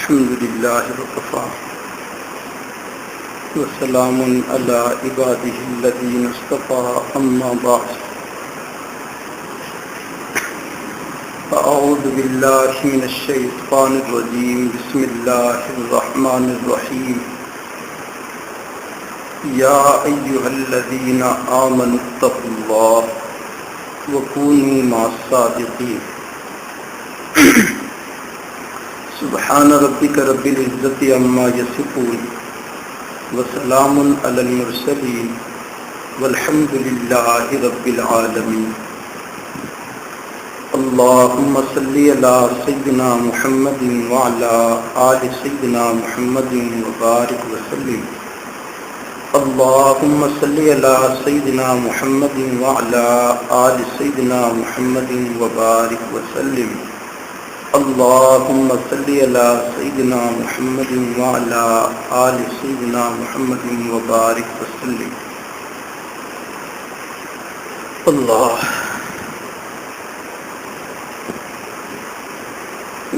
الحمد لله وكفى وسلام على عباده الذين اصطفى أما بعد أعوذ بالله من الشيطان الرجيم بسم الله الرحمن الرحيم يا أيها الذين آمنوا اتقوا الله وكونوا مع الصادقين سبحان ربك رب العزة عما يصفون وسلام على المرسلين والحمد لله رب العالمين اللهم صل على سيدنا محمد وعلى آل سيدنا محمد وبارك وسلم اللهم صل على سيدنا محمد وعلى آل سيدنا محمد وبارك وسلم اللهم صل على سيدنا محمد وعلى آل سيدنا محمد وبارك وسلم اللہ۔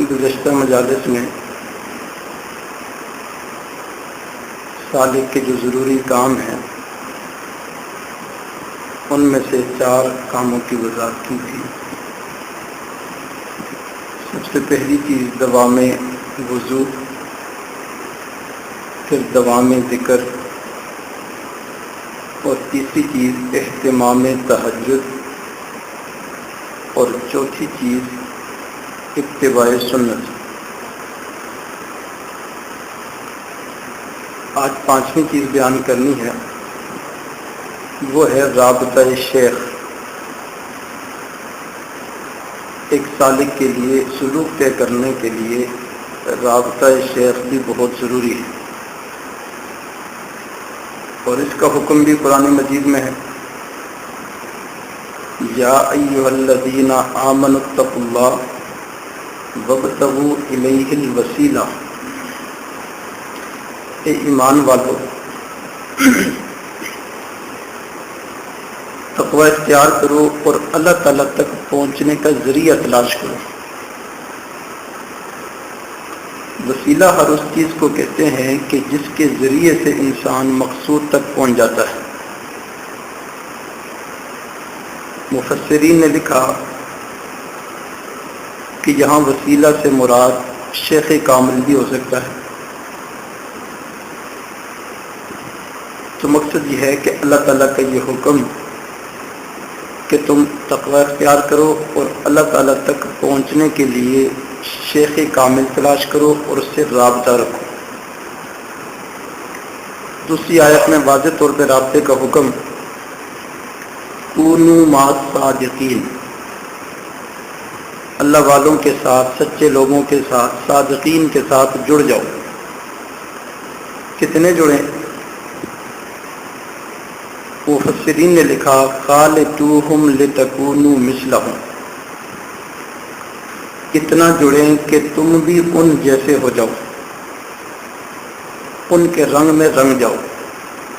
گزشتہ مجالس میں سالک کے جو ضروری کام ہیں ان میں سے 4 کاموں کی وضاحت کی تھی۔ سب سے پہلی چیز دوام وضو، پھر دوام ذکر، اور تیسری چیز اہتمام تہجد، اور چوتھی چیز اتباع سنت۔ آج 5ویں چیز بیان کرنی ہے، وہ ہے رابطہ شیخ۔ ایک سالک کے لیے سلوک طے کرنے کے لیے رابطہ شیخ بھی بہت ضروری ہے، اور اس کا حکم بھی قرآن مجید میں ہے، یا ایھا الذین آمنوا اتقوا اللہ وابتغوا الیہ الوسیلہ۔ اے ایمان والو، تقوی اختیار کرو اور اللہ تعالیٰ تک پہنچنے کا ذریعہ تلاش کرو۔ وسیلہ ہر اس چیز کو کہتے ہیں کہ جس کے ذریعے سے انسان مقصود تک پہنچ جاتا ہے۔ مفسرین نے لکھا کہ یہاں وسیلہ سے مراد شیخ کامل بھی ہو سکتا ہے۔ تو مقصد یہ ہے کہ اللہ تعالیٰ کا یہ حکم کہ تم تقوی اختیار کرو اور اللہ تعالیٰ تک پہنچنے کے لیے شیخ کامل تلاش کرو اور اس سے رابطہ رکھو۔ دوسری آیت میں واضح طور پہ رابطے کا حکم، کونوا مع الصادقین، اللہ والوں کے ساتھ، سچے لوگوں کے ساتھ، صادقین کے ساتھ جڑ جاؤ۔ کتنے جڑیں؟ مفسرین نے لکھا خالطوہم لتکونوا مثلہم، اتنا جڑیں کہ تم بھی ان جیسے ہو جاؤ، ان کے رنگ میں رنگ جاؤ،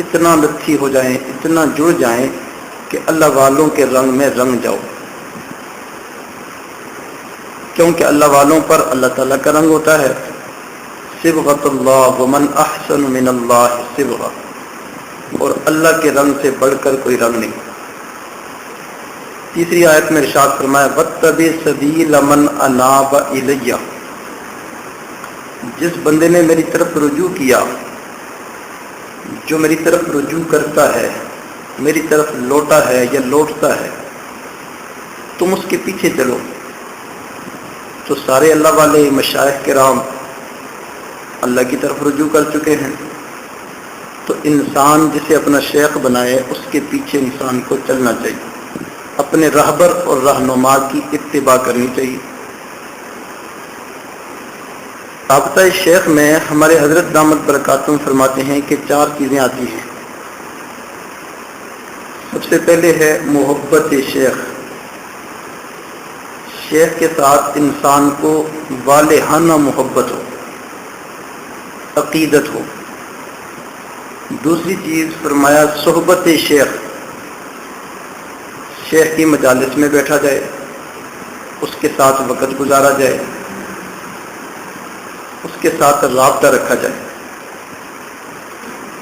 اتنا لطھی ہو جائیں، اتنا جڑ جائیں کہ اللہ والوں کے رنگ میں رنگ جاؤ، کیونکہ اللہ والوں پر اللہ تعالیٰ کا رنگ ہوتا ہے۔ صبغۃ اللہ ومن احسن من اللہ صبغۃ، اور اللہ کے رنگ سے بڑھ کر کوئی رنگ نہیں۔ تیسری آیت میں ارشاد فرمایا واتبع سبیل من اناب الی، جس بندے نے میری طرف رجوع کیا، جو میری طرف رجوع کرتا ہے، میری طرف لوٹا ہے یا لوٹتا ہے، تم اس کے پیچھے چلو۔ تو سارے اللہ والے مشائخ کرام اللہ کی طرف رجوع کر چکے ہیں، تو انسان جسے اپنا شیخ بنائے اس کے پیچھے انسان کو چلنا چاہیے، اپنے رہبر اور رہنما کی اتباع کرنی چاہیے۔ رابطہ شیخ میں ہمارے حضرت دامت برکاتہم فرماتے ہیں کہ 4 چیزیں آتی ہیں۔ سب سے پہلے ہے محبت شیخ، شیخ کے ساتھ انسان کو والہانہ محبت ہو، عقیدت ہو۔ دوسری چیز فرمایا صحبت شیخ، شیخ کی مجالس میں بیٹھا جائے، اس کے ساتھ وقت گزارا جائے، اس کے ساتھ رابطہ رکھا جائے۔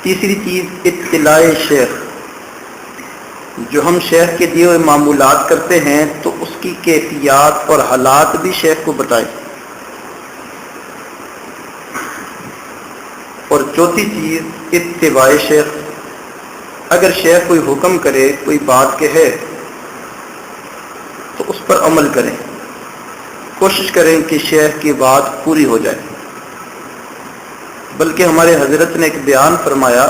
تیسری چیز اطلاع شیخ، جو ہم شیخ کے دیے ہوئے معمولات کرتے ہیں تو اس کی کیفیات اور حالات بھی شیخ کو بتائیں۔ اور چوتھی چیز اتباع شیخ، اگر شیخ کوئی حکم کرے، کوئی بات کہے تو اس پر عمل کریں، کوشش کریں کہ شیخ کی بات پوری ہو جائے۔ بلکہ ہمارے حضرت نے ایک بیان فرمایا،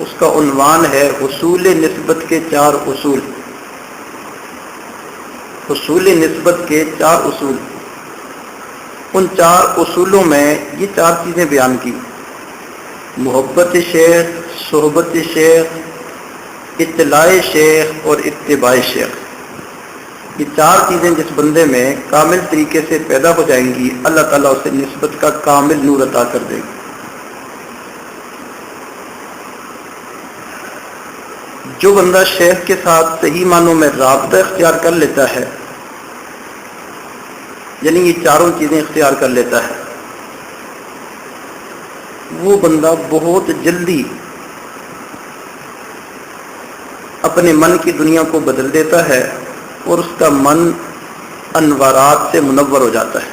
اس کا عنوان ہے حصول نسبت کے 4 اصول۔ حصول نسبت کے 4 اصول، ان 4 اصولوں میں یہ 4 چیزیں بیان کی: محبت شیخ، صحبت شیخ، اطلاع شیخ اور اتباع شیخ۔ یہ 4 چیزیں جس بندے میں کامل طریقے سے پیدا ہو جائیں گی، اللہ تعالیٰ اسے نسبت کا کامل نور عطا کر دے گا۔ جو بندہ شیخ کے ساتھ صحیح معنوں میں رابطہ اختیار کر لیتا ہے، یعنی یہ 4 چیزیں اختیار کر لیتا ہے، وہ بندہ بہت جلدی اپنے من کی دنیا کو بدل دیتا ہے اور اس کا من انوارات سے منور ہو جاتا ہے۔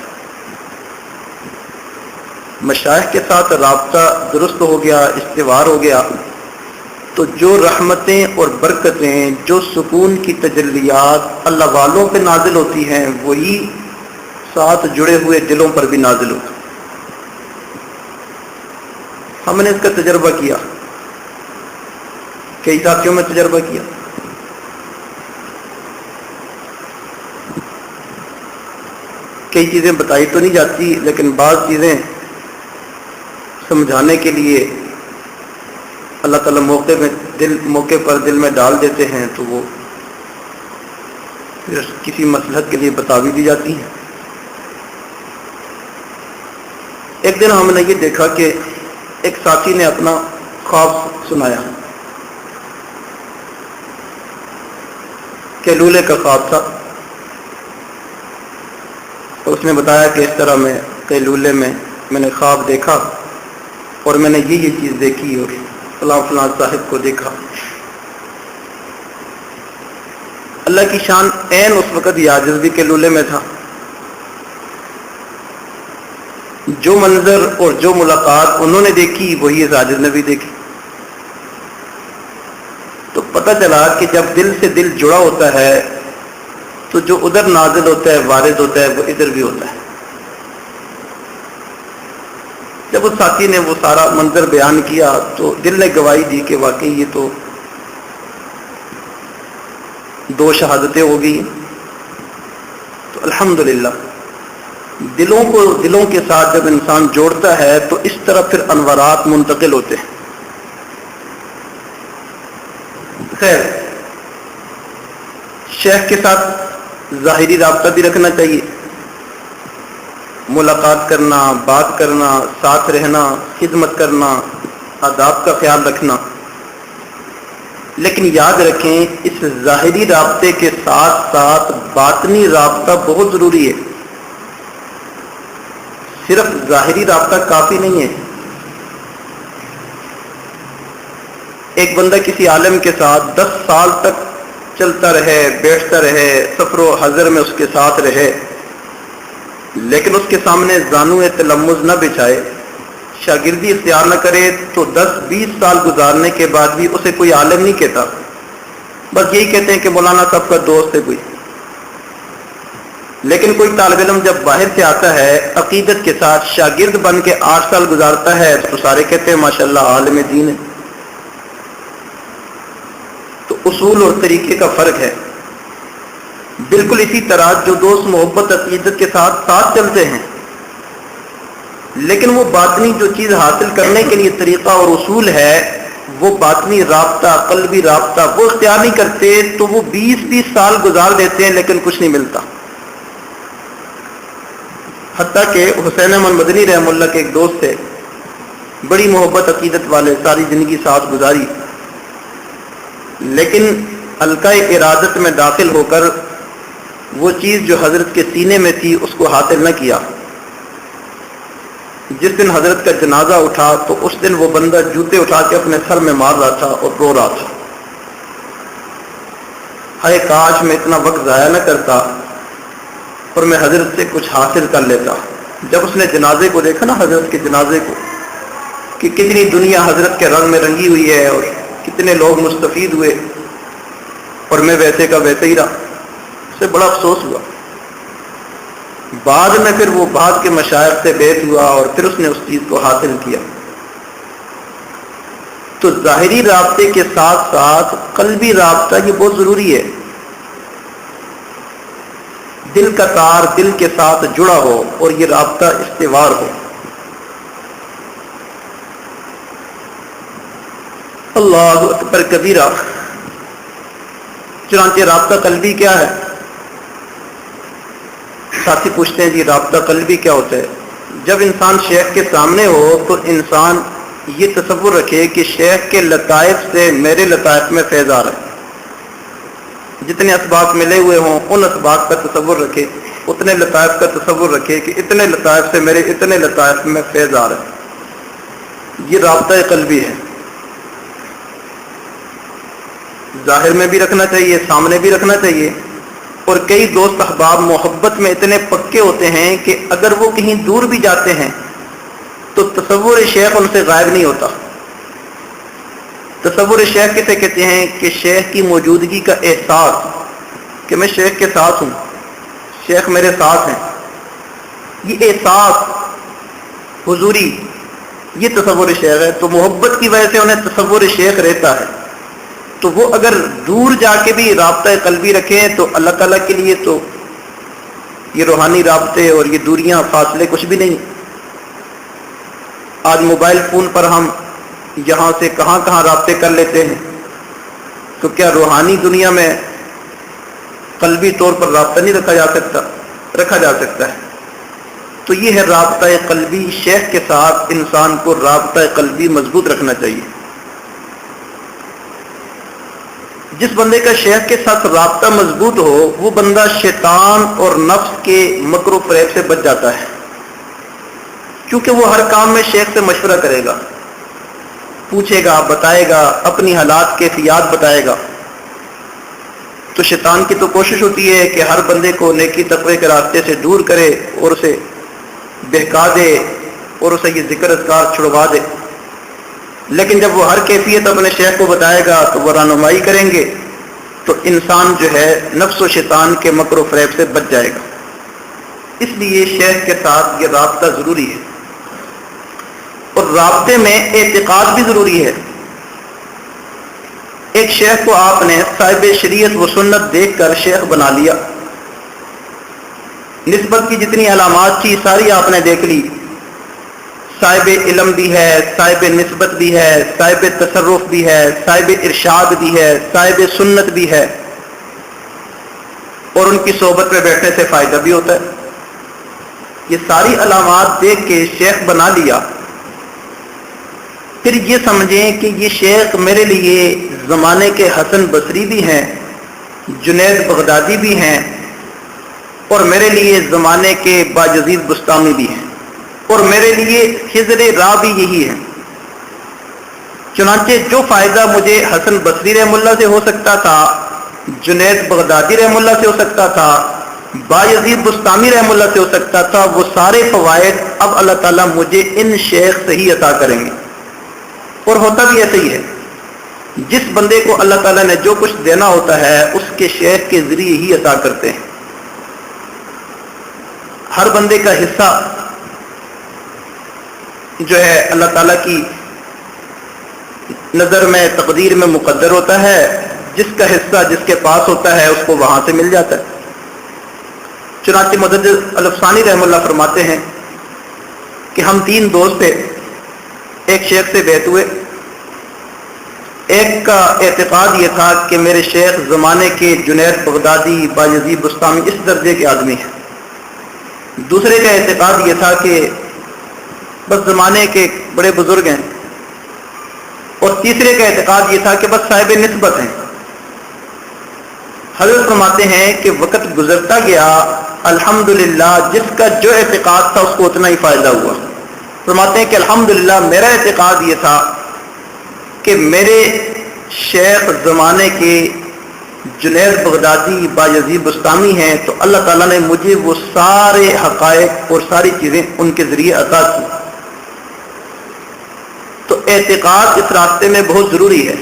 مشائخ کے ساتھ رابطہ درست ہو گیا، استوار ہو گیا، تو جو رحمتیں اور برکتیں، جو سکون کی تجلیات اللہ والوں پہ نازل ہوتی ہیں، وہی ساتھ جڑے ہوئے دلوں پر بھی نازل ہوتی۔ ہم نے اس کا تجربہ کیا، کئی ساتھیوں میں تجربہ کیا۔ کئی چیزیں بتائی تو نہیں جاتی، لیکن بعض چیزیں سمجھانے کے لیے اللہ تعالیٰ موقع پر دل میں ڈال دیتے ہیں، تو وہ پھر کسی مصلحت کے لیے بتا بھی دی جاتی ہیں۔ ایک دن ہم نے یہ دیکھا کہ ایک ساتھی نے اپنا خواب سنایا، کیلولے کا خواب تھا، اور اس نے بتایا کہ اس طرح میں کیلولے میں نے خواب دیکھا اور میں نے یہ چیز دیکھی اور فلاں فلاں صاحب کو دیکھا۔ اللہ کی شان، عین اس وقت یہ عاجز بھی کیلولے میں تھا۔ جو منظر اور جو ملاقات انہوں نے دیکھی وہی اس عاجز نے بھی دیکھی۔ تو پتہ چلا کہ جب دل سے دل جڑا ہوتا ہے تو جو ادھر نازل ہوتا ہے، وارد ہوتا ہے، وہ ادھر بھی ہوتا ہے۔ جب اس ساتھی نے وہ سارا منظر بیان کیا تو دل نے گواہی دی کہ واقعی یہ تو 2 شہادتیں ہو گئی۔ تو الحمدللہ دلوں کے ساتھ جب انسان جوڑتا ہے تو اس طرح پھر انوارات منتقل ہوتے ہیں۔ خیر، شیخ کے ساتھ ظاہری رابطہ بھی رکھنا چاہیے، ملاقات کرنا، بات کرنا، ساتھ رہنا، خدمت کرنا، آداب کا خیال رکھنا۔ لیکن یاد رکھیں، اس ظاہری رابطے کے ساتھ ساتھ باطنی رابطہ بہت ضروری ہے۔ صرف ظاہری رابطہ کافی نہیں ہے۔ ایک بندہ کسی عالم کے ساتھ 10 سال تک چلتا رہے، بیٹھتا رہے، سفر و حضر میں اس کے ساتھ رہے، لیکن اس کے سامنے زانو تلمذ نہ بچھائے، شاگردی اختیار نہ کرے، تو 10-20 سال گزارنے کے بعد بھی اسے کوئی عالم نہیں کہتا، بس یہی کہتے ہیں کہ مولانا صاحب کا دوست ہے کوئی۔ لیکن کوئی طالب علم جب باہر سے آتا ہے عقیدت کے ساتھ، شاگرد بن کے 8 سال گزارتا ہے، تو سارے کہتے ہیں ماشاءاللہ عالم دین ہے۔ تو اصول اور طریقے کا فرق ہے۔ بالکل اسی طرح جو دوست محبت عقیدت کے ساتھ چلتے ہیں، لیکن وہ باطنی جو چیز حاصل کرنے کے لیے طریقہ اور اصول ہے، وہ باطنی رابطہ، قلبی رابطہ وہ اختیار نہیں کرتے، تو وہ 20-20 سال گزار دیتے ہیں لیکن کچھ نہیں ملتا۔ حتیٰ کہ حسین احمد مدنی رحمہ اللہ کے ایک دوست تھے، بڑی محبت عقیدت والے، ساری زندگی ساتھ گزاری، لیکن حلقہ ارادت میں داخل ہو کر وہ چیز جو حضرت کے سینے میں تھی اس کو حاصل نہ کیا۔ جس دن حضرت کا جنازہ اٹھا تو اس دن وہ بندہ جوتے اٹھا کے اپنے سر میں مار رہا تھا اور رو رہا تھا، ہائے کاش میں اتنا وقت ضائع نہ کرتا اور میں حضرت سے کچھ حاصل کر لیتا۔ جب اس نے جنازے کو دیکھا نا، حضرت کے جنازے کو، کہ کتنی دنیا حضرت کے رنگ میں رنگی ہوئی ہے اور کتنے لوگ مستفید ہوئے اور میں ویسے کا ویسے ہی رہا، اسے بڑا افسوس ہوا۔ بعد میں پھر وہ بعد کے مشائخ سے بیعت ہوا اور پھر اس نے اس چیز کو حاصل کیا۔ تو ظاہری رابطے کے ساتھ ساتھ قلبی رابطہ یہ بہت ضروری ہے، دل کا تار دل کے ساتھ جڑا ہو اور یہ رابطہ استوار ہو۔ اللہ اکبر کبیرہ۔ چنانچہ رابطہ قلبی کیا ہے؟ ساتھی پوچھتے ہیں جی رابطہ قلبی کیا ہوتا ہے؟ جب انسان شیخ کے سامنے ہو تو انسان یہ تصور رکھے کہ شیخ کے لطائف سے میرے لطائف میں فیض آ رہا ہے، جتنے اسباق ملے ہوئے ہوں ان اسباق کا تصور رکھے، اتنے لطائف کا تصور رکھے کہ اتنے لطائف سے میرے اتنے لطائف میں فیض آ رہا ہے۔ یہ رابطہ قلبی ہے، ظاہر میں بھی رکھنا چاہیے، سامنے بھی رکھنا چاہیے۔ اور کئی دوست احباب محبت میں اتنے پکے ہوتے ہیں کہ اگر وہ کہیں دور بھی جاتے ہیں تو تصور شیخ ان سے غائب نہیں ہوتا۔ تصور شیخ کسے کہتے ہیں؟ کہ شیخ کی موجودگی کا احساس، کہ میں شیخ کے ساتھ ہوں، شیخ میرے ساتھ ہیں، یہ احساس حضوری، یہ تصور شیخ ہے۔ تو محبت کی وجہ سے انہیں تصور شیخ رہتا ہے۔ تو وہ اگر دور جا کے بھی رابطہ قلبی رکھیں تو اللہ تعالیٰ کے لیے تو یہ روحانی رابطے اور یہ دوریاں فاصلے کچھ بھی نہیں۔ آج موبائل فون پر ہم یہاں سے کہاں کہاں رابطے کر لیتے ہیں، تو کیا روحانی دنیا میں قلبی طور پر رابطہ نہیں رکھا جا سکتا؟ رکھا جا سکتا ہے۔ تو یہ ہے رابطہ قلبی، شیخ کے ساتھ انسان کو رابطہ قلبی مضبوط رکھنا چاہیے۔ جس بندے کا شیخ کے ساتھ رابطہ مضبوط ہو وہ بندہ شیطان اور نفس کے مکر و فریب سے بچ جاتا ہے، کیونکہ وہ ہر کام میں شیخ سے مشورہ کرے گا، پوچھے گا، بتائے گا، اپنی حالات کیفیات بتائے گا۔ تو شیطان کی تو کوشش ہوتی ہے کہ ہر بندے کو نیکی تقوی کے راستے سے دور کرے اور اسے بہکا دے اور اسے یہ ذکر اذکار چھڑوا دے۔ لیکن جب وہ ہر کیفیت اپنے شیخ کو بتائے گا تو وہ رہنمائی کریں گے، تو انسان جو ہے نفس و شیطان کے مکر و فریب سے بچ جائے گا۔ اس لیے شیخ کے ساتھ یہ رابطہ ضروری ہے، اور رابطے میں اعتقاد بھی ضروری ہے۔ ایک شیخ کو آپ نے صاحب شریعت و سنت دیکھ کر شیخ بنا لیا، نسبت کی جتنی علامات تھی ساری آپ نے دیکھ لی، صاحب علم بھی ہے، صاحب نسبت بھی ہے، صاحب تصرف بھی ہے، صاحب ارشاد بھی ہے، صاحب سنت بھی ہے، اور ان کی صحبت میں بیٹھنے سے فائدہ بھی ہوتا ہے۔ یہ ساری علامات دیکھ کے شیخ بنا لیا، پھر یہ سمجھیں کہ یہ شیخ میرے لیے زمانے کے حسن بصری بھی ہیں، جنید بغدادی بھی ہیں، اور میرے لیے زمانے کے باجزید بستامی بھی ہیں، اور میرے لیے خضر راہ بھی یہی ہے۔ چنانچہ جو فائدہ مجھے حسن بصری رحم اللہ سے ہو سکتا تھا، جنید بغدادی رحم اللہ سے ہو سکتا تھا، بایزید بستامی رحم اللہ سے ہو سکتا تھا، وہ سارے فوائد اب اللہ تعالیٰ مجھے ان شیخ سے ہی عطا کریں گے۔ اور ہوتا بھی ایسا ہی ہے، جس بندے کو اللہ تعالیٰ نے جو کچھ دینا ہوتا ہے اس کے شیخ کے ذریعے ہی عطا کرتے ہیں۔ ہر بندے کا حصہ جو ہے اللہ تعالیٰ کی نظر میں تقدیر میں مقدر ہوتا ہے، جس کا حصہ جس کے پاس ہوتا ہے اس کو وہاں سے مل جاتا ہے۔ چنانچہ مجدد الافسانی رحم اللہ فرماتے ہیں کہ ہم 3 دوست تھے، ایک شیخ سے بیعت ہوئے۔ ایک کا اعتقاد یہ تھا کہ میرے شیخ زمانے کے جنید بغدادی بایزید بستامی اس درجے کے آدمی ہیں۔ دوسرے کا اعتقاد یہ تھا کہ بس زمانے کے بڑے بزرگ ہیں، اور تیسرے کا اعتقاد یہ تھا کہ بس صاحب نسبت ہیں۔ حضرت فرماتے ہیں کہ وقت گزرتا گیا، الحمدللہ جس کا جو اعتقاد تھا اس کو اتنا ہی فائدہ ہوا۔ فرماتے ہیں کہ الحمدللہ میرا اعتقاد یہ تھا کہ میرے شیخ زمانے کے جنید بغدادی بایزید بستامی ہیں، تو اللہ تعالیٰ نے مجھے وہ سارے حقائق اور ساری چیزیں ان کے ذریعے عطا کی۔ تو اعتقاد اس راستے میں بہت ضروری ہے۔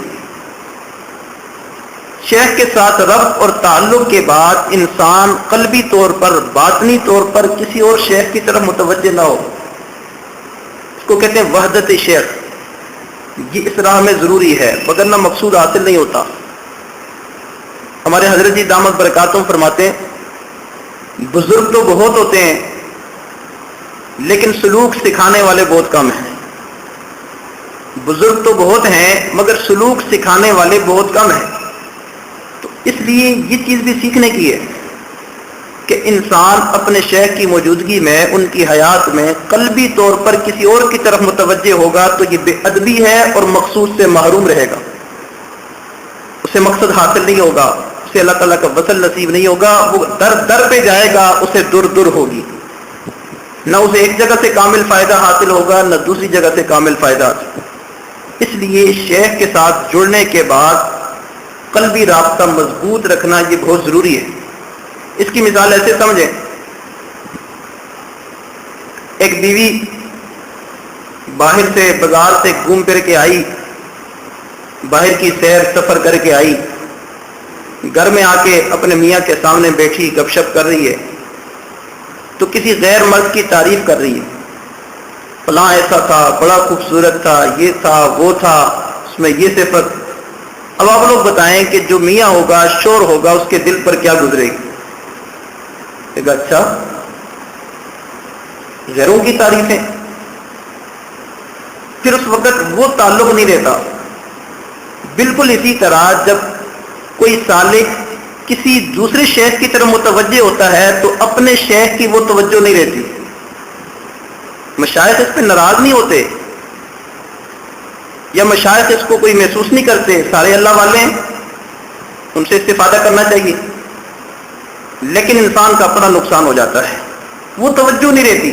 شیخ کے ساتھ ربط اور تعلق کے بعد انسان قلبی طور پر، باطنی طور پر کسی اور شیخ کی طرف متوجہ نہ ہو، اس کو کہتے ہیں وحدت شیخ۔ یہ اس راہ میں ضروری ہے، وگرنہ مقصود حاصل نہیں ہوتا۔ ہمارے حضرت جی دامت برکاتہم فرماتے ہیں بزرگ تو بہت ہوتے ہیں لیکن سلوک سکھانے والے بہت کم ہیں۔ بزرگ تو بہت ہیں مگر سلوک سکھانے والے بہت کم ہیں۔ تو اس لیے یہ چیز بھی سیکھنے کی ہے کہ انسان اپنے شیخ کی موجودگی میں، ان کی حیات میں قلبی طور پر کسی اور کی طرف متوجہ ہوگا تو یہ بے ادبی ہے اور مقصود سے محروم رہے گا، اسے مقصد حاصل نہیں ہوگا، اسے اللہ تعالیٰ کا وصل نصیب نہیں ہوگا، وہ در در پہ جائے گا، اسے در در ہوگی، نہ اسے ایک جگہ سے کامل فائدہ حاصل ہوگا نہ دوسری جگہ سے کامل فائدہ حاصل۔ اس لیے شیخ کے ساتھ جڑنے کے بعد قلبی رابطہ مضبوط رکھنا یہ بہت ضروری ہے۔ اس کی مثال ایسے سمجھیں، ایک بیوی باہر سے، بازار سے گھوم پھر کے آئی، باہر کی سیر سفر کر کے آئی، گھر میں آ کے اپنے میاں کے سامنے بیٹھی گپ شپ کر رہی ہے تو کسی غیر مرد کی تعریف کر رہی ہے، فلاں ایسا تھا، بڑا خوبصورت تھا، یہ تھا وہ تھا، اس میں یہ صفت۔ اب آپ لوگ بتائیں کہ جو میاں ہوگا، شور ہوگا، اس کے دل پر کیا گزرے گی؟ کہ اچھا غیروں کی تعریفیں، پھر اس وقت وہ تعلق نہیں رہتا۔ بالکل اسی طرح جب کوئی سالک کسی دوسرے شیخ کی طرف متوجہ ہوتا ہے تو اپنے شیخ کی وہ توجہ نہیں رہتی۔ مشائخ اس پہ ناراض نہیں ہوتے یا مشائخ اس کو کوئی محسوس نہیں کرتے، سارے اللہ والے ہیں، ان سے استفادہ کرنا چاہیے، لیکن انسان کا اپنا نقصان ہو جاتا ہے، وہ توجہ نہیں رہتی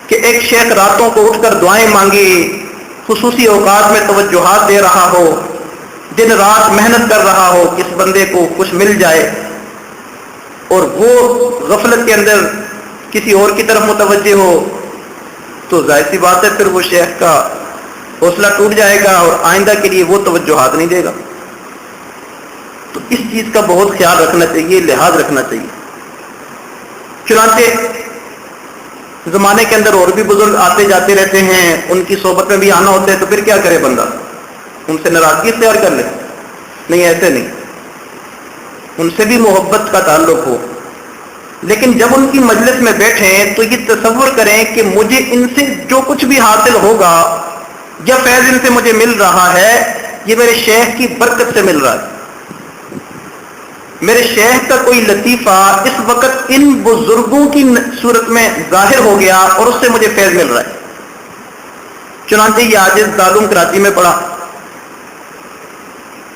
کہ ایک شیخ راتوں کو اٹھ کر دعائیں مانگے، خصوصی اوقات میں توجہات دے رہا ہو، دن رات محنت کر رہا ہو کہ اس بندے کو کچھ مل جائے، اور وہ غفلت کے اندر کسی اور کی طرف متوجہ ہو، تو ظاہر سی بات ہے پھر وہ شیخ کا حوصلہ ٹوٹ جائے گا اور آئندہ کے لیے وہ توجہات نہیں دے گا۔ تو اس چیز کا بہت خیال رکھنا چاہیے، لحاظ رکھنا چاہیے۔ چنانچہ زمانے کے اندر اور بھی بزرگ آتے جاتے رہتے ہیں، ان کی صحبت میں بھی آنا ہوتا ہے، تو پھر کیا کرے بندہ؟ ان سے ناراضگی اختیار کر لے؟ نہیں، ایسے نہیں، ان سے بھی محبت کا تعلق ہو، لیکن جب ان کی مجلس میں بیٹھیں تو یہ تصور کریں کہ مجھے ان سے جو کچھ بھی حاصل ہوگا یا فیض ان سے مجھے مل رہا ہے، یہ میرے شیخ کی برکت سے مل رہا ہے۔ میرے شیخ کا کوئی لطیفہ اس وقت ان بزرگوں کی صورت میں ظاہر ہو گیا اور اس سے مجھے فیض مل رہا ہے۔ چنانچہ یہ عاجز دارالعلوم کراچی میں پڑھا،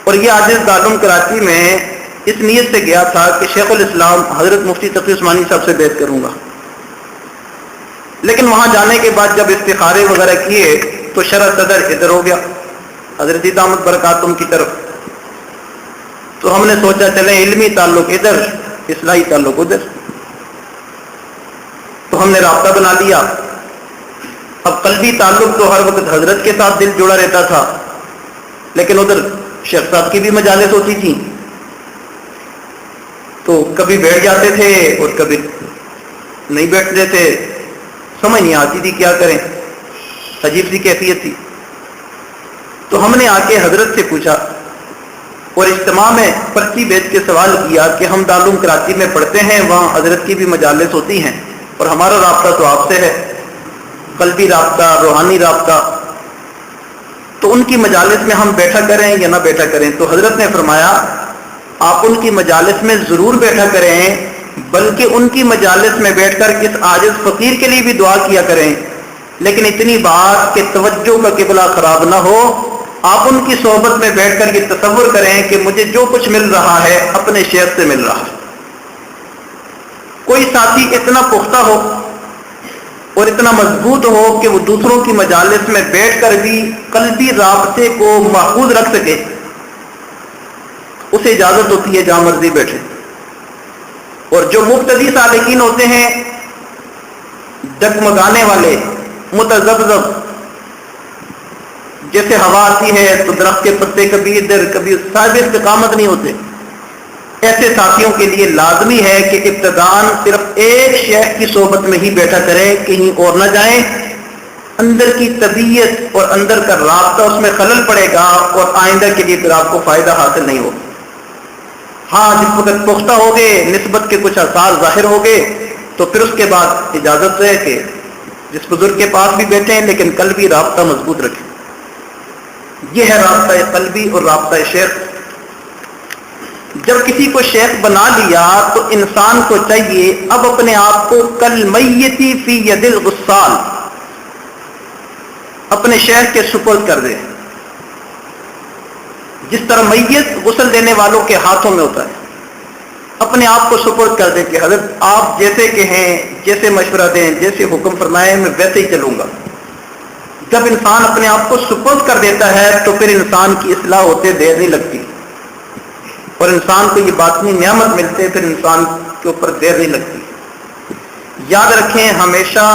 اور یہ عاجز دارالعلوم کراچی میں اس نیت سے گیا تھا کہ شیخ الاسلام حضرت مفتی تقی عثمانی صاحب سے بیعت کروں گا، لیکن وہاں جانے کے بعد جب استخارے وغیرہ کیے تو شرح صدر ادھر ہو گیا حضرت دامت برکاتہم کی طرف، تو ہم نے سوچا چلیں علمی تعلق ادھر، اصلاحی تعلق ادھر، تو ہم نے رابطہ بنا لیا۔ اب قلبی تعلق تو ہر وقت حضرت کے ساتھ دل جڑا رہتا تھا، لیکن ادھر شیخ صاحب کی بھی مجالس ہوتی تھی، تو کبھی بیٹھ جاتے تھے اور کبھی نہیں بیٹھتے تھے، سمجھ نہیں آتی تھی کیا کریں، عجیب سی کیفیت تھی۔ تو ہم نے آ کے حضرت سے پوچھا اور اجتماع میں پرچی بیچ کے سوال کیا کہ ہم دارالعلوم کراچی میں پڑھتے ہیں، وہاں حضرت کی بھی مجالس ہوتی ہیں اور ہمارا رابطہ تو آپ سے ہے، قلبی رابطہ، روحانی رابطہ، تو ان کی مجالس میں ہم بیٹھا کریں یا نہ بیٹھا کریں؟ تو حضرت نے فرمایا آپ ان کی مجالس میں ضرور بیٹھا کریں، بلکہ ان کی مجالس میں بیٹھ کر اس عاجز فقیر کے لیے بھی دعا کیا کریں، لیکن اتنی بات کہ توجہ کا قبلہ خراب نہ ہو۔ آپ ان کی صحبت میں بیٹھ کر یہ تصور کریں کہ مجھے جو کچھ مل رہا ہے اپنے شیخ سے مل رہا ہے۔ کوئی ساتھی اتنا پختہ ہو اور اتنا مضبوط ہو کہ وہ دوسروں کی مجالس میں بیٹھ کر بھی قلبی رابطے کو محفوظ رکھ سکے، اسے اجازت ہوتی ہے جہاں مرضی بیٹھے۔ اور جو مبتدی سالکین ہوتے ہیں، ڈگمگانے والے، متذبذب، جیسے ہوا آتی ہے تو درخت کے پتے کبھی ادھر کبھی صاحب استقامت نہیں ہوتے، ایسے ساتھیوں کے لیے لازمی ہے کہ ابتداءً صرف ایک شیخ کی صحبت میں ہی بیٹھا کریں، کہیں اور نہ جائیں۔ اندر کی طبیعت اور اندر کا رابطہ اس میں خلل پڑے گا اور آئندہ کے لیے پھر آپ کو فائدہ حاصل نہیں ہوگا۔ ہاں، جس وقت پختہ ہو گئے، نسبت کے کچھ آثار ظاہر ہو گئے، تو پھر اس کے بعد اجازت ہے کہ جس بزرگ کے پاس بھی بیٹھیں لیکن قلبی رابطہ مضبوط رکھیں۔ یہ ہے رابطہ قلبی اور رابطہ شیخ۔ جب کسی کو شیخ بنا لیا تو انسان کو چاہیے اب اپنے آپ کو کالمیتی فی ید الغسال اپنے شیخ کے سپرد کر دے، جس طرح میت غسل دینے والوں کے ہاتھوں میں ہوتا ہے، اپنے آپ کو سپرد کر دے کہ حضرت آپ جیسے کہ ہیں، جیسے مشورہ دیں، جیسے حکم فرمائیں، میں ویسے ہی چلوں گا۔ جب انسان اپنے آپ کو سپرد کر دیتا ہے تو پھر انسان کی اصلاح ہوتے دیر نہیں لگتی، اور انسان کو یہ باطنی نعمت ملتے پھر انسان کے اوپر دیر نہیں لگتی۔ یاد رکھیں، ہمیشہ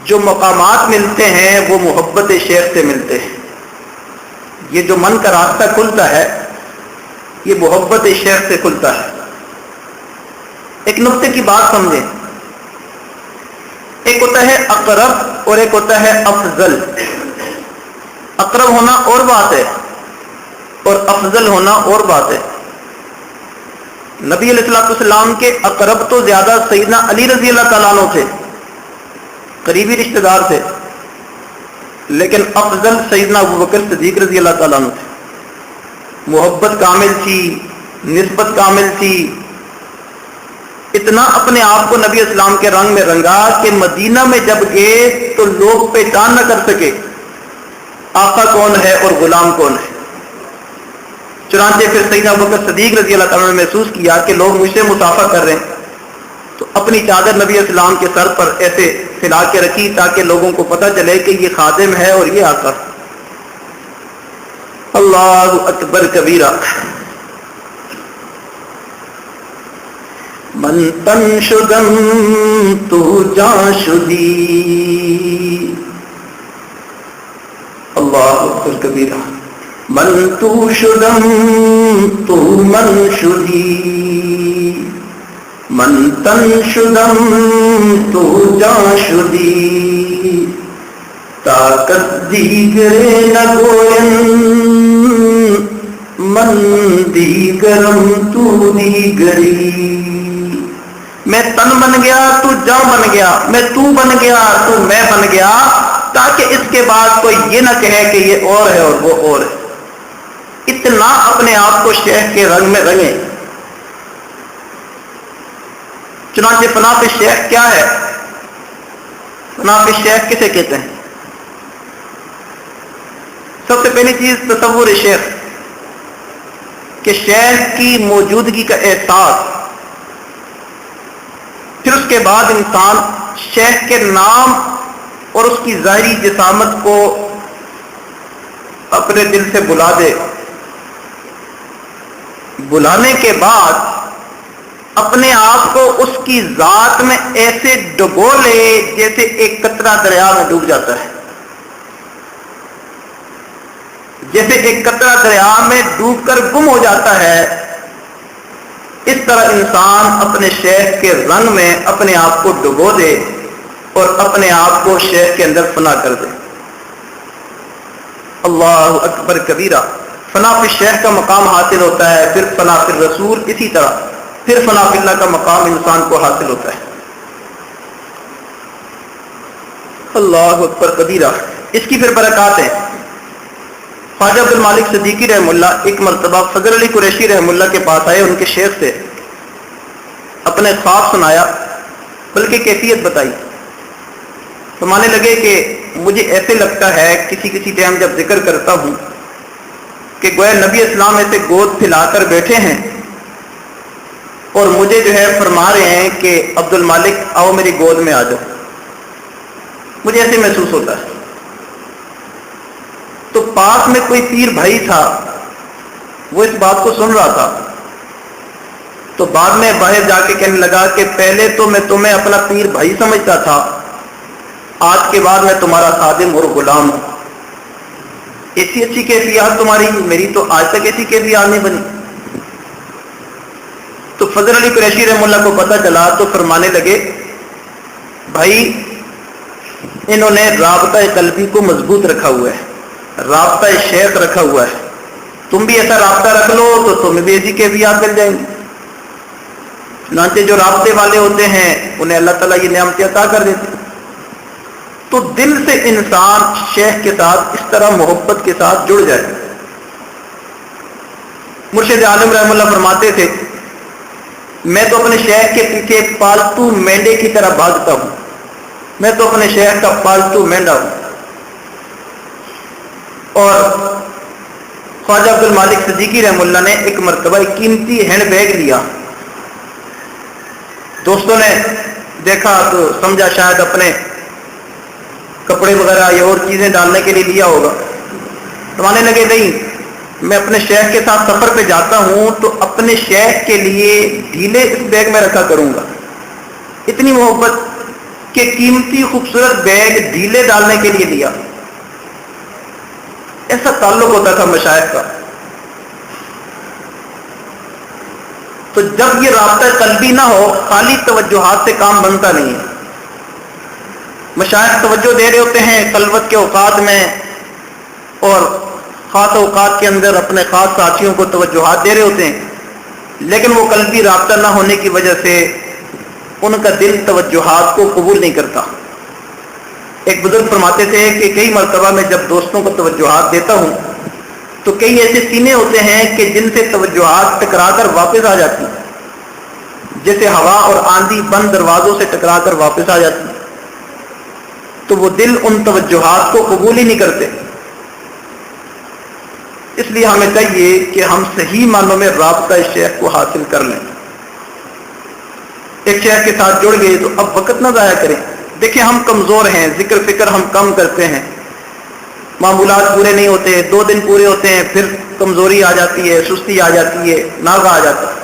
جو مقامات ملتے ہیں وہ محبت شیخ سے ملتے ہیں۔ یہ جو من کا راستہ کھلتا ہے یہ محبت شیخ سے کھلتا ہے۔ ایک نقطے کی بات سمجھیں، ایک ہوتا ہے اقرب اور ایک ہوتا ہے افضل۔ اقرب ہونا اور بات ہے اور افضل ہونا اور بات ہے۔ نبی علیہ الصلوۃ والسلام کے اقرب تو زیادہ سیدنا علی رضی اللہ تعالیٰ عنہ تھے، قریبی رشتہ دار تھے، لیکن افضل سیدنا ابوبکر صدیق رضی اللہ تعالیٰ عنہ تھے۔ محبت کامل تھی، نسبت کامل تھی، اتنا اپنے آپ کو نبی اسلام کے رنگ میں رنگا کہ مدینہ میں جب گئے تو لوگ پہچان نہ کر سکے آقا کون ہے اور غلام کون ہے۔ چنانچہ پھر سیدنا ابوبکر صدیق رضی اللہ تعالیٰ نے محسوس کیا کہ لوگ مجھ سے مصافحہ کر رہے ہیں، تو اپنی چادر نبی اسلام کے سر پر ایسے پھیلا کے رکھی تاکہ لوگوں کو پتہ چلے کہ یہ خادم ہے اور یہ آقا۔ اللہ اکبر کبیرہ۔ من تن شدم تو جان شدی، اللہ اکبر کبیرہ۔ من تو شدم تو من شدی، من تن شدم تو جان شدی، طاقت دیگرے نہ گوین من دیگرم تو دیگری۔ میں تن بن گیا تو جاں بن گیا، میں تو بن گیا تو میں بن گیا، تاکہ اس کے بعد کوئی یہ نہ کہے کہ یہ اور ہے اور وہ اور ہے۔ اتنا اپنے آپ کو شیخ کے رنگ میں رنگیں۔ چنانچہ فناء شیخ کیا ہے؟ فناء شیخ کسے کہتے ہیں؟ سب سے پہلی چیز تصور شیخ، کہ شیخ کی موجودگی کا احساس، پھر اس کے بعد انسان شیخ کے نام اور اس کی ظاہری جسامت کو اپنے دل سے بلا دے۔ بلانے کے بعد اپنے آپ کو اس کی ذات میں ایسے ڈبو لے جیسے ایک قطرہ دریا میں ڈوب جاتا ہے، جیسے ایک قطرہ دریا میں ڈوب کر گم ہو جاتا ہے، اس طرح انسان اپنے شیخ کے رنگ میں اپنے آپ کو ڈبو دے اور اپنے آپ کو شیخ کے اندر فنا کر دے۔ اللہ اکبر کبیرہ۔ فنا فی شیخ کا مقام حاصل ہوتا ہے، پھر فنا فی رسول، اسی طرح پھر فنا فی اللہ کا مقام انسان کو حاصل ہوتا ہے۔ اللہ اکبر کبیرہ۔ اس کی پھر برکات ہے۔ خواجہ عبد المالک صدیقی رحمہ اللہ ایک مرتبہ فضل علی قریشی رحمہ اللہ کے پاس آئے، ان کے شیخ سے اپنے خواب سنایا، بلکہ کیفیت بتائی۔ فرمانے لگے کہ مجھے ایسے لگتا ہے کسی ٹائم جب ذکر کرتا ہوں کہ گویا نبی اسلام ایسے گود پھیلا کر بیٹھے ہیں اور مجھے جو ہے فرما رہے ہیں کہ عبد المالک آؤ میری گود میں آ جاؤ۔ مجھے ایسے محسوس ہوتا ہے. تو پاس میں کوئی پیر بھائی تھا، وہ اس بات کو سن رہا تھا، تو بعد میں باہر جا کے کہنے لگا کہ پہلے تو میں تمہیں اپنا پیر بھائی سمجھتا تھا، آج کے بعد میں تمہارا خادم اور غلام ہوں. ایسی اچھی کیفیات تمہاری، میری تو آج تک ایسی کیفیات نہیں بنی. تو فضل علی قریشی رحمہ اللہ کو پتہ چلا تو فرمانے لگے بھائی انہوں نے رابطہ قلبی کو مضبوط رکھا ہوا ہے، رابطہ شیخ رکھا ہوا ہے، تم بھی ایسا رابطہ رکھ لو تو تمہیں بھی ایسی کیفیات مل جائیں گی. چنانچہ جو رابطے والے ہوتے ہیں انہیں اللہ تعالیٰ یہ نعمتیں عطا کر دیتے ہیں. تو دل سے انسان شیخ کے ساتھ اس طرح محبت کے ساتھ جڑ جائے. مرشد عالم رحمہ اللہ فرماتے تھے میں تو اپنے شیخ کے پیچھے ایک پالتو مینڈے کی طرح بھاگتا ہوں، میں تو اپنے شیخ کا پالتو مینڈا ہوں. اور خواجہ عبد المالک صدیقی رحمہ اللہ نے ایک مرتبہ ایک قیمتی ہینڈ بیگ لیا. دوستوں نے دیکھا تو سمجھا شاید اپنے کپڑے وغیرہ یا اور چیزیں ڈالنے کے لیے لیا ہوگا. فرمانے لگے نہیں، میں اپنے شیخ کے ساتھ سفر پہ جاتا ہوں تو اپنے شیخ کے لیے ڈھیلے اس بیگ میں رکھا کروں گا. اتنی محبت کہ قیمتی خوبصورت بیگ ڈھیلے ڈالنے کے لیے لیا. ایسا تعلق ہوتا تھا مشائخ کا. تو جب یہ رابطہ قلبی نہ ہو خالی توجہات سے کام بنتا نہیں ہے. مشائخ توجہ دے رہے ہوتے ہیں خلوت کے اوقات میں اور خاص اوقات کے اندر اپنے خاص ساتھیوں کو توجہات دے رہے ہوتے ہیں، لیکن وہ قلبی رابطہ نہ ہونے کی وجہ سے ان کا دل توجہات کو قبول نہیں کرتا. ایک بزرگ فرماتے تھے کہ کئی مرتبہ میں جب دوستوں کو توجہات دیتا ہوں تو کئی ایسے سینے ہوتے ہیں کہ جن سے توجہات ٹکرا کر واپس آ جاتی ہیں، جیسے ہوا اور آندھی بند دروازوں سے ٹکرا کر واپس آ جاتی ہیں. تو وہ دل ان توجہات کو قبول ہی نہیں کرتے. اس لیے ہمیں چاہیے کہ ہم صحیح معنوں میں رابطہ شیخ کو حاصل کر لیں. ایک شیخ کے ساتھ جڑ گئے تو اب وقت نہ ضائع کریں. دیکھیں ہم کمزور ہیں، ذکر فکر ہم کم کرتے ہیں، معمولات پورے نہیں ہوتے، 2 دن پورے ہوتے ہیں پھر کمزوری آ جاتی ہے، سستی آ جاتی ہے، ناغہ آ جاتا ہے.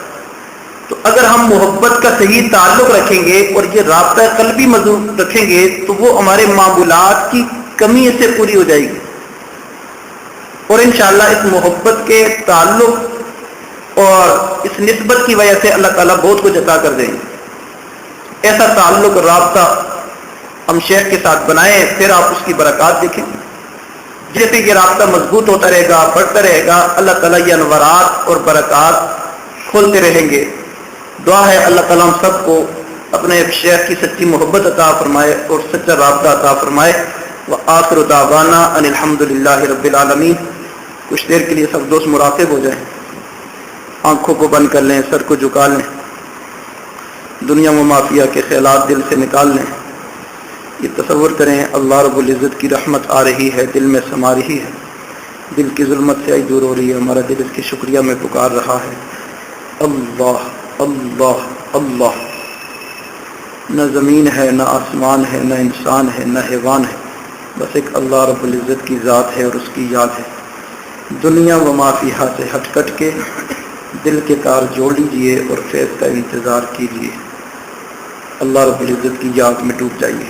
تو اگر ہم محبت کا صحیح تعلق رکھیں گے اور یہ رابطہ قلبی مضبوط رکھیں گے تو وہ ہمارے معمولات کی کمی سے پوری ہو جائے گی، اور انشاءاللہ اس محبت کے تعلق اور اس نسبت کی وجہ سے اللہ تعالیٰ بہت کچھ عطا کر دیں گے. ایسا تعلق رابطہ ہم شیخ کے ساتھ بنائیں، پھر آپ اس کی برکات دیکھیں. جیسے یہ رابطہ مضبوط ہوتا رہے گا، بڑھتا رہے گا، اللہ تعالیٰ یہ انوارات اور برکات کھولتے رہیں گے. دعا ہے اللہ تعالیٰ ہم سب کو اپنے شیخ کی سچی محبت عطا فرمائے اور سچا رابطہ عطا فرمائے. وآخر دعوانا ان الحمد للہ رب العالمین. کچھ دیر کے لیے سب دوست مراقب ہو جائیں، آنکھوں کو بند کر لیں، سر کو جھکا لیں، دنیا و مافیا کے خیالات دل سے نکال لیں. یہ تصور کریں اللہ رب العزت کی رحمت آ رہی ہے، دل میں سما رہی ہے، دل کی ظلمت سے آئی دور ہو رہی ہے، ہمارا دل اس کی شکریہ میں پکار رہا ہے. اللہ اللہ اللہ. نہ زمین ہے، نہ آسمان ہے، نہ انسان ہے، نہ حیوان ہے، بس ایک اللہ رب العزت کی ذات ہے اور اس کی یاد ہے. دنیا و مافیہ سے ہٹ کٹ کے دل کے تار جوڑ لیجئے اور فیض کا انتظار کیجئے. اللہ رب العزت کی یاد میں ڈوب جائیے.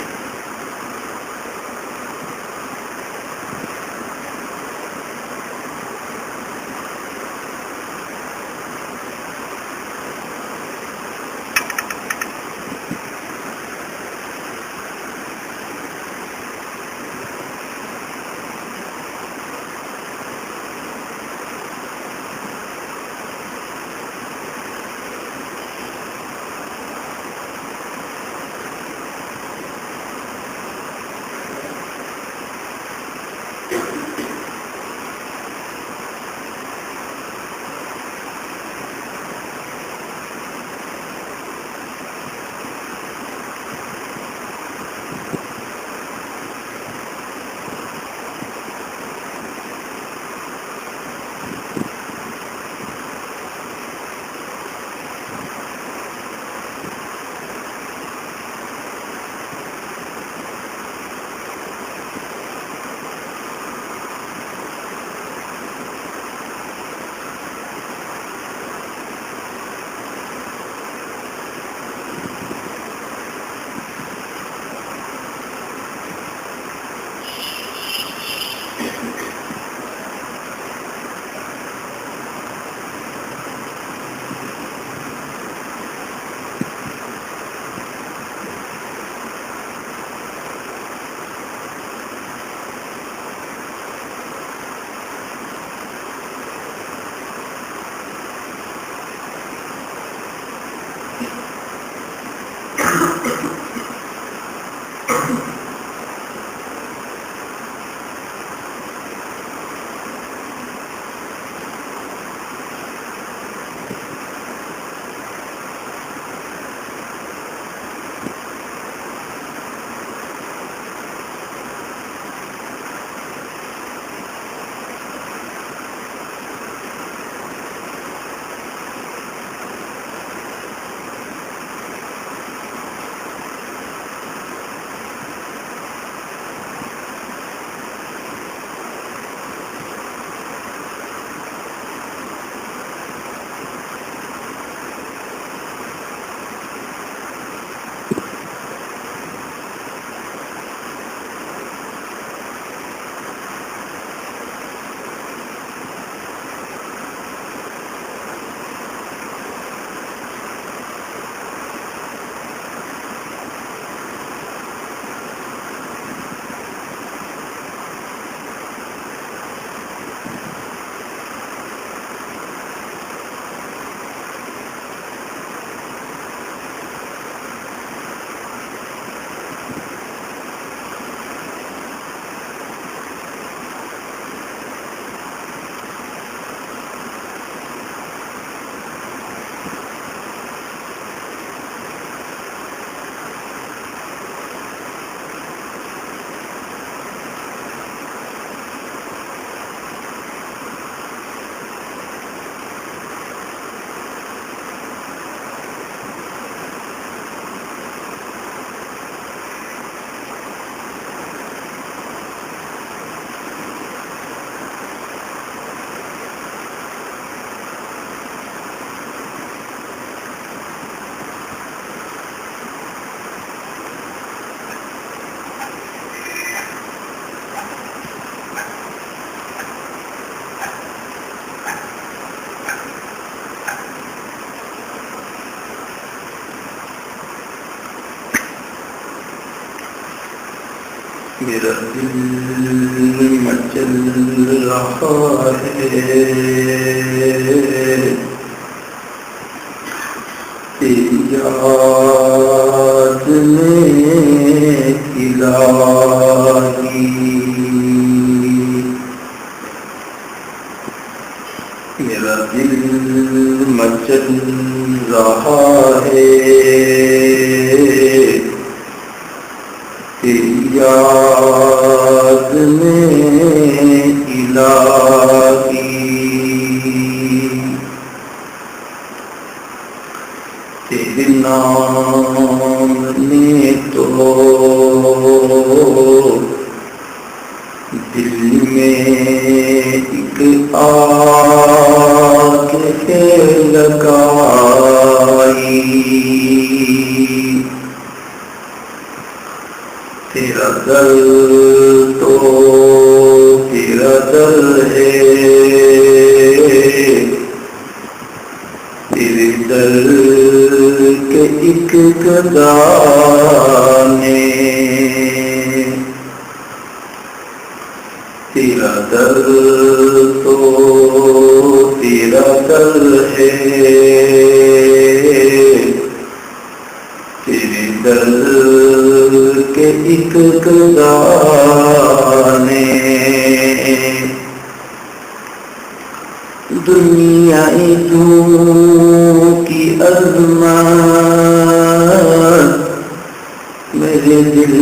میرا دل مچل رہا ہے تیری یاد میں الہی، میرا دل مچل رہا ہے تیری یاد میں الہی، تیرے نام نے تو دل میں ایک آگ ہے لگائی، تیرا در تو تیرا در ہے، تیرے در کے ایک گدا نے، تیرا در تو تیرا در ہے، تیرے در کے ایک گدا نے دنیا کی عظمت میرے دل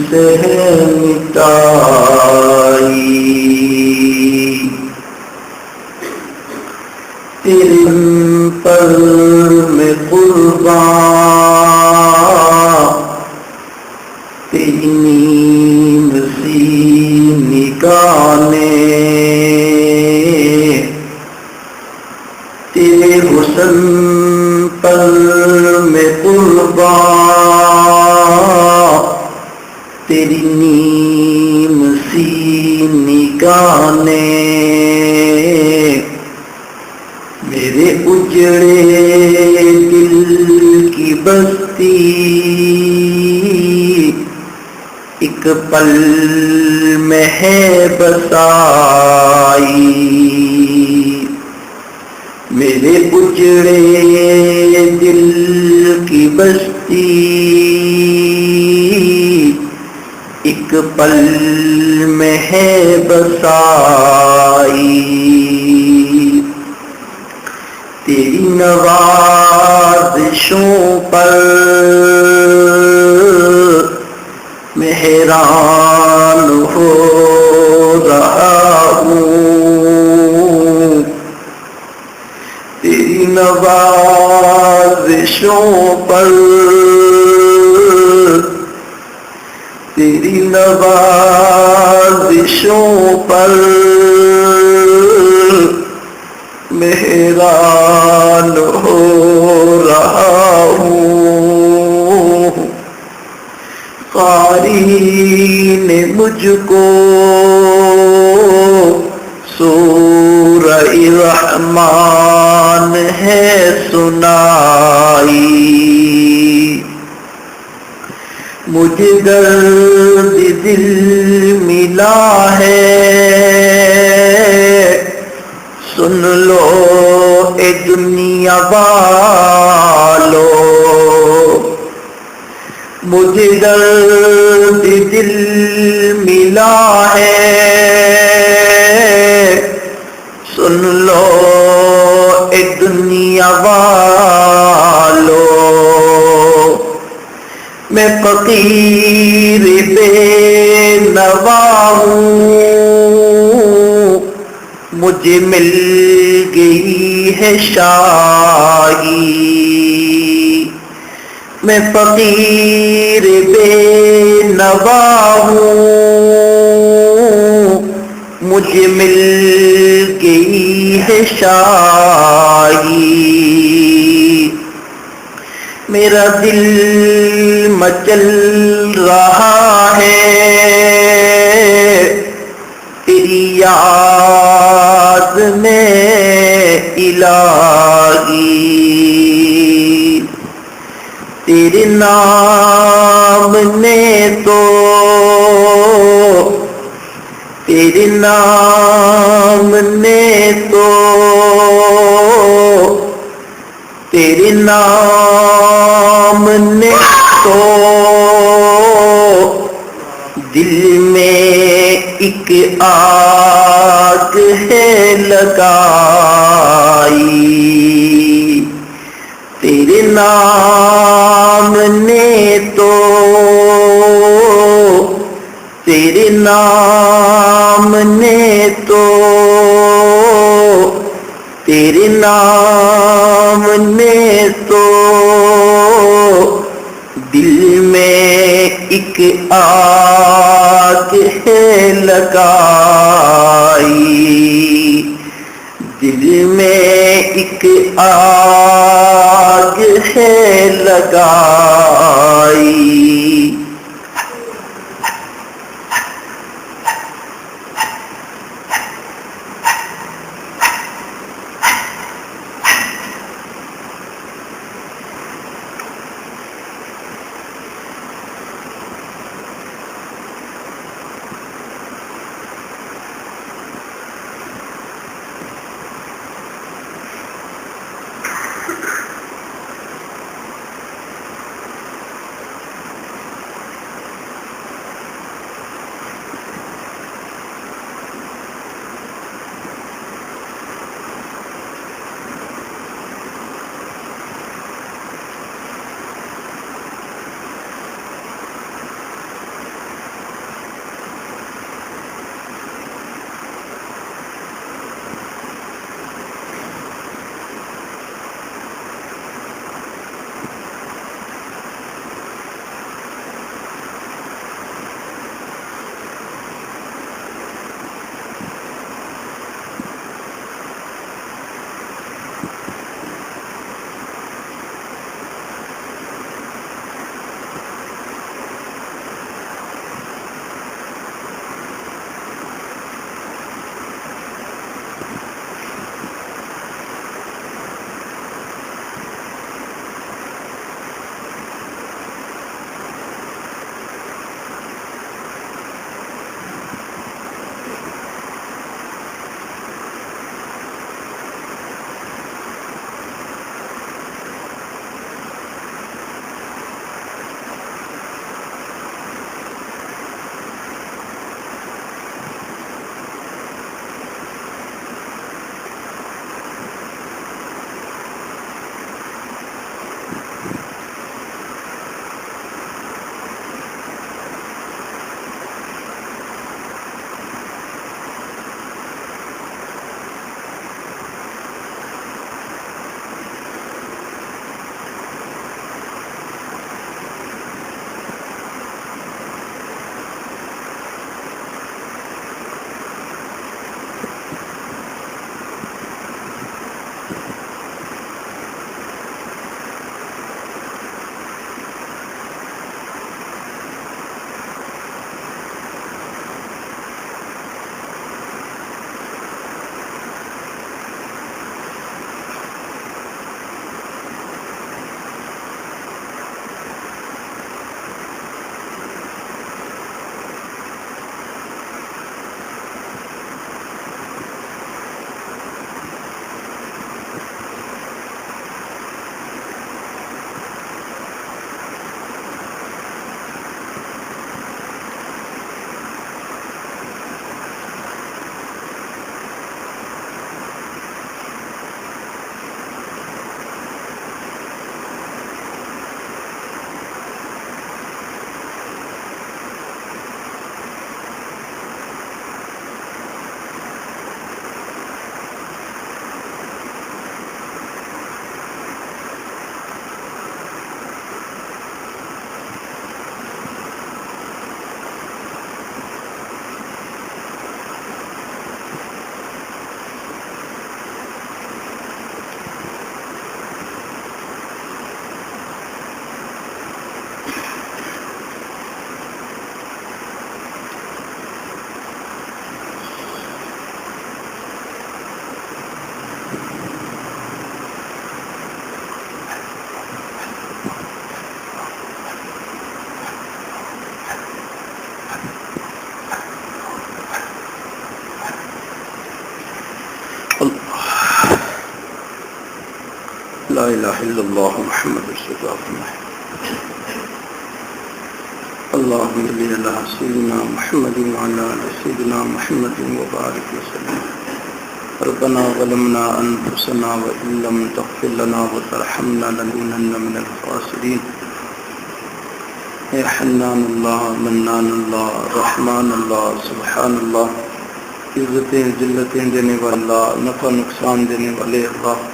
سے ہے مٹائی، تیرے پر میں قربان، تیری نیم سی نگاہیں، تیرے حسن پر میں قربان، تیری نیم سی نگاہیں، میرے اجڑے دل کی بستی ایک پل میں ہے بسائی، میرے اجڑے دل کی بستی ایک پل میں ہے بسائی، تیری نوازشوں پر میں حیران ہو رہا ہوں، تیری نوازشوں پر تیری نوازشوں پر میں حیران ہو رہا ہوں، قاری نے مجھ کو سورہ رحمان ہے سنائی، مجھے درد دل ملا ہے سن لو اے دنیا والو، مجھے درد دل ملا ہے سن لو اے دنیا والو، میں فقیر بے نوا ہوں، مجھے مل گئی ہے شاہی، میں فقیر بے نوا ہوں، مجھے مل گئی ہے شاہی، میرا دل مچل رہا ہے تیری یاد میں الہی، تیرے نام نے تو تیرے نام نے تو دل میں ایک آگ ہے لگائی، تیرے نام نے تو تیرے نام نے تو تیرے نام نے تو دل میں ایک آگ ہے لگائی، دل میں ایک آگ ہے لگائی۔ الہ الا اللہ محمد رسول اللہ. اللهم صل على سيدنا محمد وعلى آل سيدنا محمد وبارك وسلم. ربنا ظلمنا أنفسنا وإن لم تغفر لنا وترحمنا لنكونن من الخاسرين. اے حنان اللہ، منان اللہ، رحمان اللہ، سبحان اللہ، عزتیں ذلتیں دینے والے اللہ، نفع نقصان دینے والے اللہ،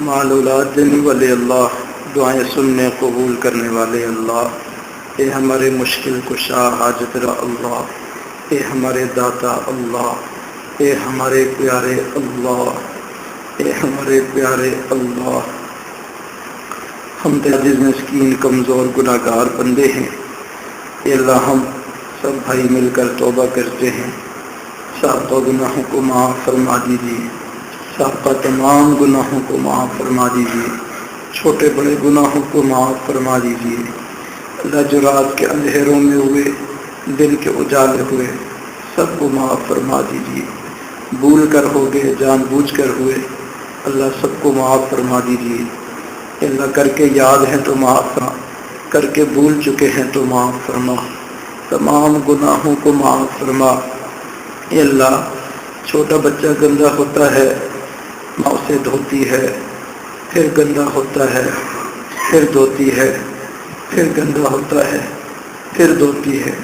مال اولاد دینے والے اللہ، دعائیں سننے قبول کرنے والے اللہ، اے ہمارے مشکل کشا حاجت روا اللہ، اے ہمارے داتا اللہ، اے ہمارے پیارے اللہ، اے ہمارے پیارے اللہ. ہم عاجز مسکین کمزور گناہ گار بندے ہیں. اے اللہ ہم سب بھائی مل کر توبہ کرتے ہیں. سابقہ گناہوں کو معاف فرما دیجیے، سابقہ تمام گناہوں کو معاف فرما دیجیے، چھوٹے بڑے گناہوں کو معاف فرما دیجیے. اللہ جو رات کے اندھیروں میں ہوئے، دن کے اجالے ہوئے، سب کو معاف فرما دیجیے. بھول کر ہو گئے، جان بوجھ کر ہوئے، اللہ سب کو معاف فرما دیجیے. اللہ کر کے یاد ہے تو معاف فرما، کر کے بھول چکے ہیں تو معاف فرما، تمام گناہوں کو معاف فرما. اے اللہ چھوٹا بچہ گندا ہوتا ہے، ماں اسے دھوتی ہے، پھر گندا ہوتا ہے، پھر دھوتی ہے، پھر گندا ہوتا ہے، پھر دھوتی ہے،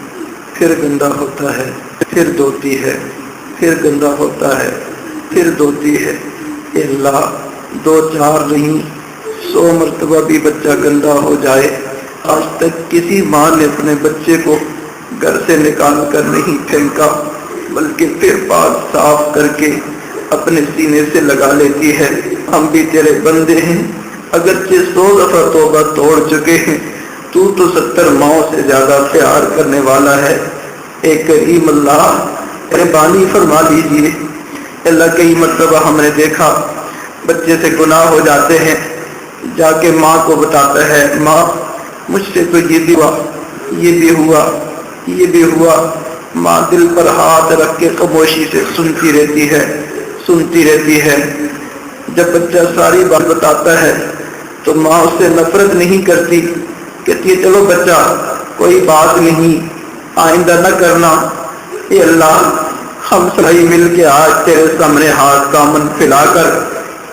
پھر گندا ہوتا ہے، پھر دھوتی ہے، پھر گندا ہوتا ہے، پھر دھوتی ہے. اے اللہ 2-4 نہیں 100 مرتبہ بھی بچہ گندا ہو جائے، آج تک کسی ماں نے اپنے بچے کو گھر سے نکال کر نہیں پھینکا، بلکہ پھر پاک صاف کر کے اپنے سینے سے لگا لیتی ہے. ہم بھی تیرے بندے ہیں، اگرچہ 100 دفعہ توبہ توڑ چکے ہیں، تو 70 ماؤں سے زیادہ پیار کرنے والا ہے. اے کریم اللہ مہربانی فرما دیجیے. اللہ کئی مرتبہ ہم نے دیکھا بچے سے گناہ ہو جاتے ہیں، جا کے ماں کو بتاتا ہے، ماں مجھ سے تو یہ بھی ہوا، یہ بھی ہوا، یہ بھی ہوا. ماں دل پر ہاتھ رکھ کے خاموشی سے سنتی رہتی ہے، سنتی رہتی ہے. جب بچہ ساری بات بتاتا ہے تو ماں اس سے نفرت نہیں کرتی، کہتی ہے چلو بچہ کوئی بات نہیں، آئندہ نہ کرنا. اے اللہ ہم سبھی مل کے آج تیرے سامنے ہاتھ دامن پھیلا کر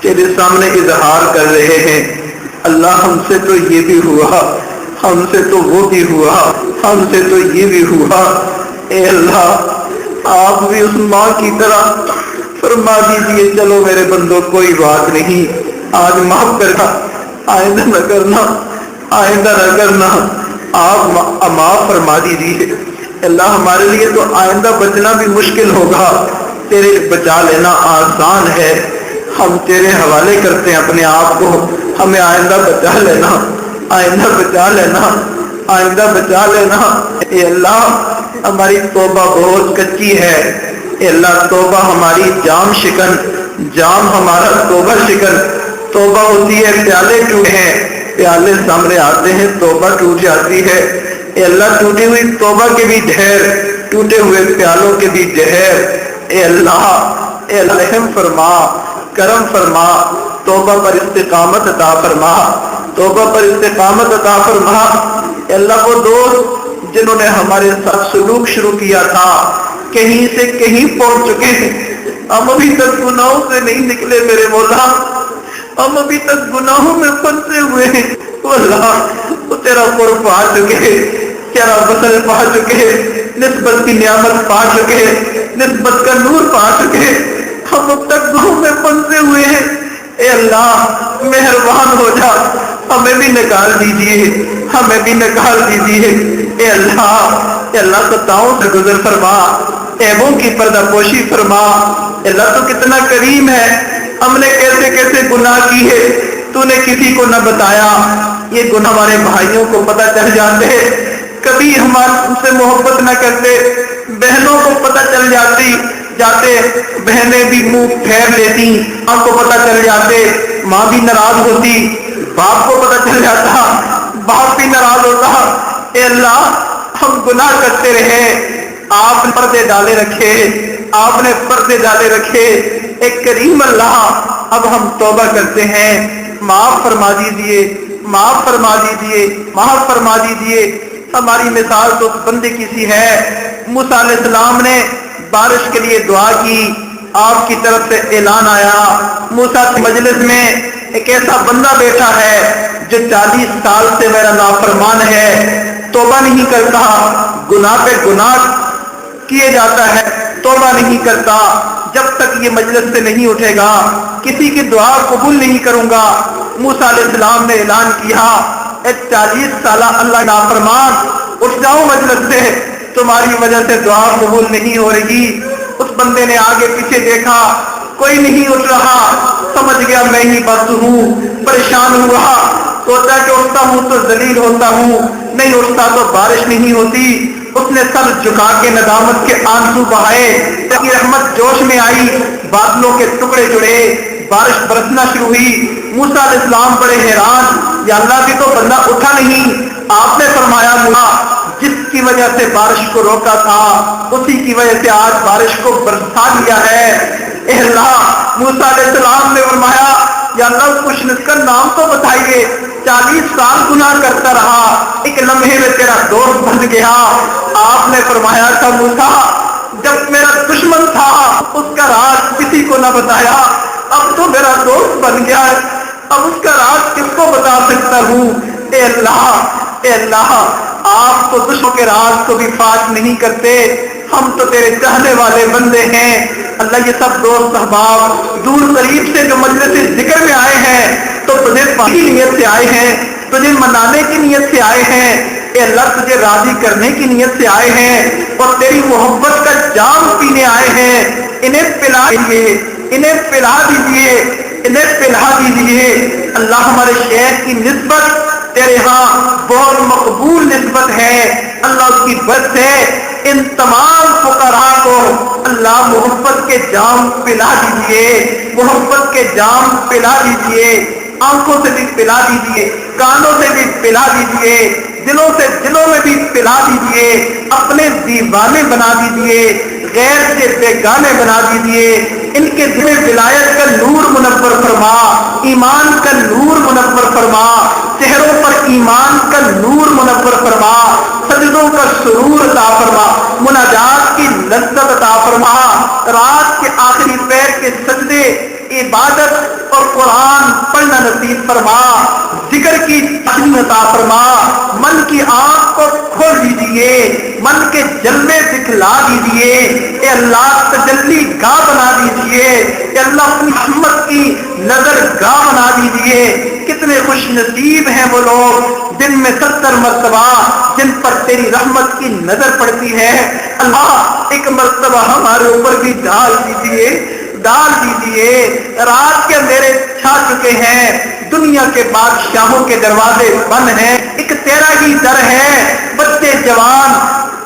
تیرے سامنے اظہار کر رہے ہیں. اللہ ہم سے تو یہ بھی ہوا، ہم سے تو وہ بھی ہوا، ہم سے تو یہ بھی ہوا. اے اللہ آپ بھی اس ماں کی طرح فرما دیجیے، چلو میرے بندوں کوئی بات نہیں، آج معاف کرنا، آئندہ نہ کرنا، آئندہ نہ کرنا. آپ معاف فرما دیجیے. اللہ ہمارے لیے تو آئندہ بچنا بھی مشکل ہوگا، تیرے بچا لینا آسان ہے. ہم تیرے حوالے کرتے ہیں اپنے آپ کو، ہمیں آئندہ بچا لینا، آئندہ بچا لینا، آئندہ بچا لینا. اے اللہ ہماری توبہ بہت کچی ہے. اے اللہ توبہ ہماری جام شکن، جام ہمارا توبہ شکن. توبہ ہوتی ہے پیالے ٹوٹے ہیں، پیالے سامنے آتے ہیں توبہ ٹوٹ جاتی ہے. اے اللہ ٹوٹی ہوئی توبہ کے بھی ڈھیر، ٹوٹے ہوئے پیالوں کے بھی ڈھیر. اے اللہ رحم فرما، کرم فرما، توبہ پر استقامت عطا فرما، توبہ پر استقامت عطا فرما. اے اللہ وہ دوست جنہوں نے ہمارے ساتھ سلوک شروع کیا تھا کہیں سے کہیں پہنچ چکے ہیں، ہم ابھی تک گناہوں سے نہیں نکلے میرے مولا، ہم ابھی تک گناہوں میں پھنسے ہوئے ہیں. اللہ وہ تیرا قرب پا چکے، تیرا وصل پا چکے، نسبت کی نعمت پا چکے، نسبت کا نور پا چکے. ہم اب تک گناہوں میں پھنسے ہوئے ہیں. اے اللہ مہربان ہو جا، ہمیں بھی نکال دیجیے، ہمیں بھی نکال دیجیے. اے اللہ خطاؤں سے گزر فرما، عیبوں کی پردہ پوشی فرما. اللہ تو کتنا کریم ہے، ہم نے کیسے کیسے گناہ کیے تو نے کسی کو نہ بتایا. یہ گناہ ہمارے بھائیوں کو پتہ چل جاتے، کبھی ہم سے محبت نہ کرتے، بہنوں کو پتہ چل جاتے، بہنیں بھی منہ پھیر لیتی، ماں کو پتہ چل جاتے، ماں بھی ناراض ہوتی، باپ کو پتہ چل جاتا، باپ بھی ناراض ہوتا. اے اللہ ہم گناہ کرتے رہے، آپ نے پردے ڈالے رکھے، آپ نے پردے ڈالے رکھے. ایک کریم اللہ اب ہم توبہ کرتے ہیں، معاف فرما دیجئے، معاف فرما دیجئے، معاف فرما دیجئے۔ ہماری مثال تو بندے کی سی ہے۔ موسیٰ علیہ السلام نے بارش کے لیے دعا کی، آپ کی طرف سے اعلان آیا، موسیٰ کی مجلس میں ایک ایسا بندہ بیٹھا ہے جو 40 سال سے میرا نافرمان ہے، توبہ نہیں کرتا، گناہ پہ گناہ کیے جاتا ہے، توبہ نہیں کرتا، جب تک یہ مجلس سے نہیں اٹھے گا کسی کی دعا قبول نہیں کروں گا۔ موسیٰ علیہ السلام نے اعلان کیا، اے 40 سالہ اللہ نافرمان، اٹھ جاؤ مجلس سے، تمہاری وجہ سے دعا قبول نہیں ہو رہی۔ اس بندے نے آگے پیچھے دیکھا، کوئی نہیں اٹھ رہا، سمجھ گیا میں ہی بس ہوں، پریشان ہوا، سوچا کہ اٹھتا ہوں تو ذلیل ہوتا ہوں، نہیں اٹھتا تو بارش نہیں ہوتی۔ اس نے سر جھکا کے ندامت کے آنسو بہائے، کی رحمت جوش میں آئی، بادلوں کے ٹکڑے جڑے، بارش برسنا شروع ہوئی۔ موسیٰ علیہ السلام بڑے حیران، یا اللہ بھی تو بندہ اٹھا نہیں۔ آپ نے فرمایا موسیٰ، جس کی وجہ سے بارش کو روکا تھا اسی کی وجہ سے آج بارش کو برسا دیا ہے۔ اے اللہ، موسیٰ علیہ السلام نے فرمایا، یا اللہ کچھ اس کا نام تو بتائیے، 40 سال گناہ کرتا رہا، ایک لمحے میں تیرا دوست بن گیا۔ آپ نے فرمایا تھا موسیٰ، جب میرا دشمن تھا اس کا راز کسی کو نہ بتایا، اب تو میرا دوست بن گیا ہے، اب اس کا راز کس کو بتا سکتا ہوں۔ اے اللہ، اے اللہ، آپ تو دشمن کے راز کو بھی فاش نہیں کرتے، ہم تو تیرے چاہنے والے بندے ہیں۔ اللہ، یہ سب دوست احباب دور قریب سے جو مجلس ذکر میں آئے ہیں تو تجھے پانے کی نیت سے آئے ہیں، تجھے منانے کی نیت سے آئے ہیں، اے اللہ تجھے راضی کرنے کی نیت سے آئے ہیں اور تیری محبت کا جام پینے آئے ہیں۔ انہیں پلا دیجیے، انہیں پلا دیجیے، انہیں پلا دیجیے۔ اللہ، ہمارے شیخ کی نسبت تیرے ہاں بہت مقبول نسبت ہے، اللہ اس کی برکت ہے۔ ان تمام فقراء کو اللہ محبت کے جام پلا دیجئے، محبت کے جام پلا دیجئے، آنکھوں سے بھی پلا دیجئے، کانوں سے بھی پلا دیجئے، دلوں میں بھی پلا دیجئے، اپنے دیوانے بنا دیجئے، غیر سے بیگانے بنا دیجئے، ان کے دل میں ولایت کا نور منور فرما، ایمان کا نور منور فرما، چہروں پر ایمان کا نور منور فرما، سجدوں کا سرور عطا فرما، مناجات کی لذت عطا فرما، رات کے آخری پیر کے سجدے، عبادت اور قرآن پڑھنا نصیب فرما، ذکر کی تحریم عطا فرما، من کی آنکھ کو کھول دیجئے، من کے جلوے دکھلا دیجئے، اے اللہ تجلی گاہ بنا دیجئے، اے اللہ اپنی رحمت کی نظر گاہ بنا دیجئے۔ کتنے خوش نصیب ہیں وہ لوگ دن میں 70 مرتبہ جن پر تیری رحمت کی نظر پڑتی ہے۔ اللہ، ایک مرتبہ ہمارے اوپر بھی ڈال دیجئے، ڈال دیجئے۔ رات کے اندھیرے چھا چکے ہیں، دنیا کے بادشاہوں کے دروازے بند ہیں، ایک تیرا ہی در ہے، بچے جوان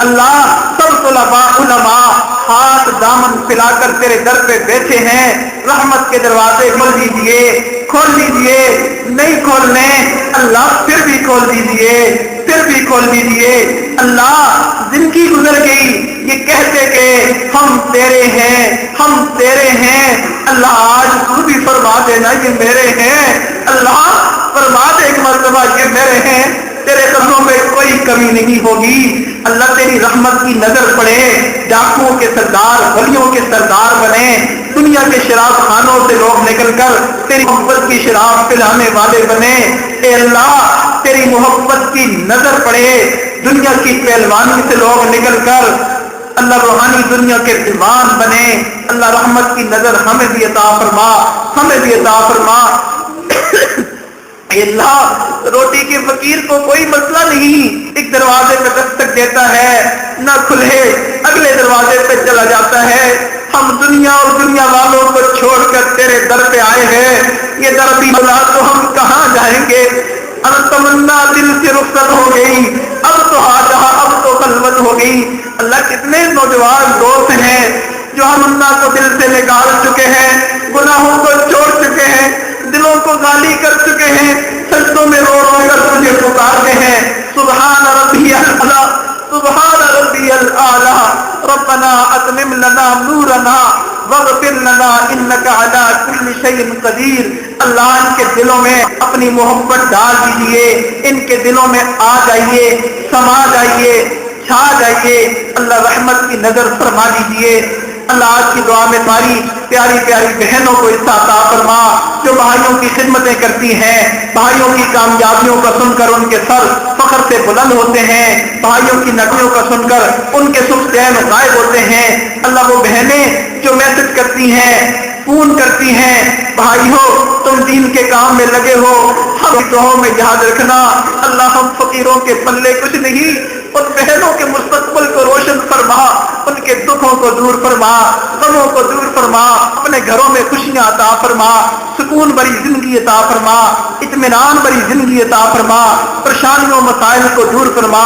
اللہ سب طلباء علماء ہاتھ دامن پھیلا کر تیرے در پہ بیٹھے ہیں، رحمت کے دروازے کھول دیجئے، کھول دیجئے، نہیں کھولنے اللہ پھر بھی کھول دیجئے، پھر بھی کھول دیجئے۔ اللہ، زندگی گزر گئی یہ کہتے کہ ہم تیرے ہیں، ہم تیرے ہیں، اللہ آج تو بھی فرما دینا یہ میرے ہیں، اللہ فرما دے ایک مرتبہ یہ میرے ہیں، تیرے قدموں میں کوئی کمی نہیں ہوگی۔ اللہ تیری رحمت کی نظر پڑے، ڈاکوؤں کے سردار، ولیوں کے سردار بنے، دنیا کے شراب خانوں سے لوگ نکل کر تیری محبت کی شراب پلانے والے بنے۔ اے اللہ، تیری محبت کی نظر پڑے، دنیا کی پہلوانی سے لوگ نکل کر اللہ روحانی دنیا کے دیوان بنے۔ اللہ رحمت کی نظر ہمیں بھی عطا فرما، ہمیں بھی عطا فرما۔ اللہ، روٹی کے فقیر کو کوئی مسئلہ نہیں، ایک دروازے پہ دستک دیتا ہے، نہ کھلے اگلے دروازے پہ چلا جاتا ہے۔ ہم دنیا اور دنیا والوں کو چھوڑ کر تیرے در پہ آئے ہیں، یہ در بھی بلا تو ہم کہاں جائیں گے؟ اب تمنا دل سے رخصت ہو گئی، اب تو اب تو خلوت ہو گئی۔ اللہ، کتنے نوجوان دوست ہیں جو ہم اللہ کو دل سے نکال چکے ہیں، گناہوں کو چھوڑ چکے ہیں، دلوں کو گالی کر چکے ہیں، سجدوں میں رو رو کر تجھے پکارتے ہیں، سبحان ربی الاعلی، سبحان ربی الاعلی، ربنا اتمم لنا نورنا وغفر لنا انک علی کل شیء قدیر۔ اللہ ان کے دلوں میں اپنی محبت ڈال دیجئے، ان کے دلوں میں آ جائیے، سما جائیے، چھا جائیے، اللہ رحمت کی نظر فرما دیجئے۔ اللہ آج کی دعا میں ہماری پیاری پیاری بہنوں کو حصہ عطا فرما جو بھائیوں کی خدمتیں کرتی ہیں، بھائیوں کی کامیابیوں کو سن کر ان کے سر فخر سے بلند ہوتے ہیں، بھائیوں کی نقلوں کو سن کر ان کے سکھ چین غائب ہوتے ہیں۔ اللہ وہ بہنیں جو میسج کرتی ہیں، فون کرتی ہیں، بھائیوں تم دین کے کام میں لگے ہو، ہم دعاؤں میں یاد رکھنا اللہ ہم فقیروں کے پلے کچھ نہیں، ان بہنوں کے مستقبل کو روشن فرما، ان کے دکھوں کو دور فرما، غموں کو دور فرما، اپنے گھروں میں خوشیاں عطا فرما، سکون بری زندگی عطا فرما، اطمینان بری زندگی عطا فرما، پریشانیوں مسائل کو دور فرما،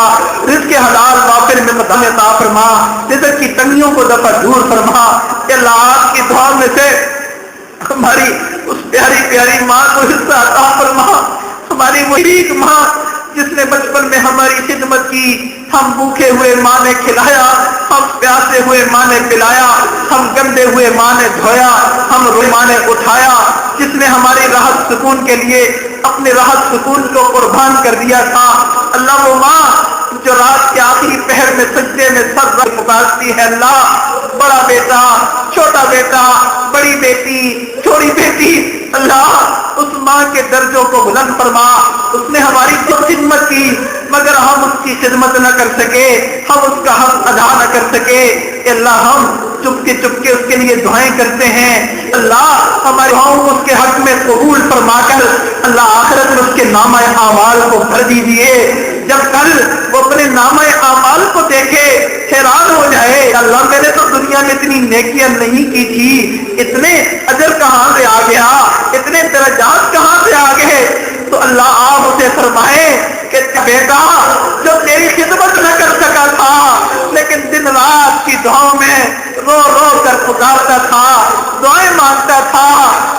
رزق حلال وافر میں مدد عطا فرما، رزق کی تنگیوں کو دفع دور فرما۔ کہ اللہ آپ کی دعا میں سے ہماری اس پیاری پیاری ماں کو حصہ عطا فرما، ہماری وہ ایک ماں جس نے بچپن میں ہماری خدمت کی، ہم بھوکے ہوئے ماں نے کھلایا، ہم پیاسے ہوئے ماں نے پلایا، ہم گندے ہوئے ماں نے دھویا، ہم روئے ماں نے اٹھایا، جس نے ہماری راحت سکون کے لیے اپنے راحت سکون کو قربان کر دیا تھا۔ اللہ وہ ماں جو رات کے آخری پہر میں سجدے میں سر رکھ پکارتی ہے، اللہ بڑا بیٹا، چھوٹا بیٹا، بڑی بیٹی، چھوٹی بیٹی، اللہ اس ماں کے درجوں کو بلند فرما۔ اس نے ہماری تو خدمت کی مگر ہم اس کی خدمت نہ کر سکے، ہم اس کا حق ادا نہ کر سکے۔ اللہ ہم چپکے چپکے اس کے لیے دعائیں کرتے ہیں، اللہ ہمارے دعاؤں کو اس کے حق میں قبول فرما کر اللہ آخرت میں اس کے نامہ اعمال کو بھر دیجیے۔ جب کل وہ اپنے نامہ اعمال کو دیکھے حیران ہو جائے، اللہ میں نے تو دنیا میں اتنی نیکیاں نہیں کی تھی، اتنے اجر کہاں سے آ گیا، اتنے درجات کہاں سے آ گئے؟ تو اللہ آپ اسے فرمائے کہ بیٹا جو تیری خدمت نہ کر سکا تھا لیکن دن رات کی دعاؤں میں رو رو کر پکارتا تھا، دعائیں مانگتا تھا،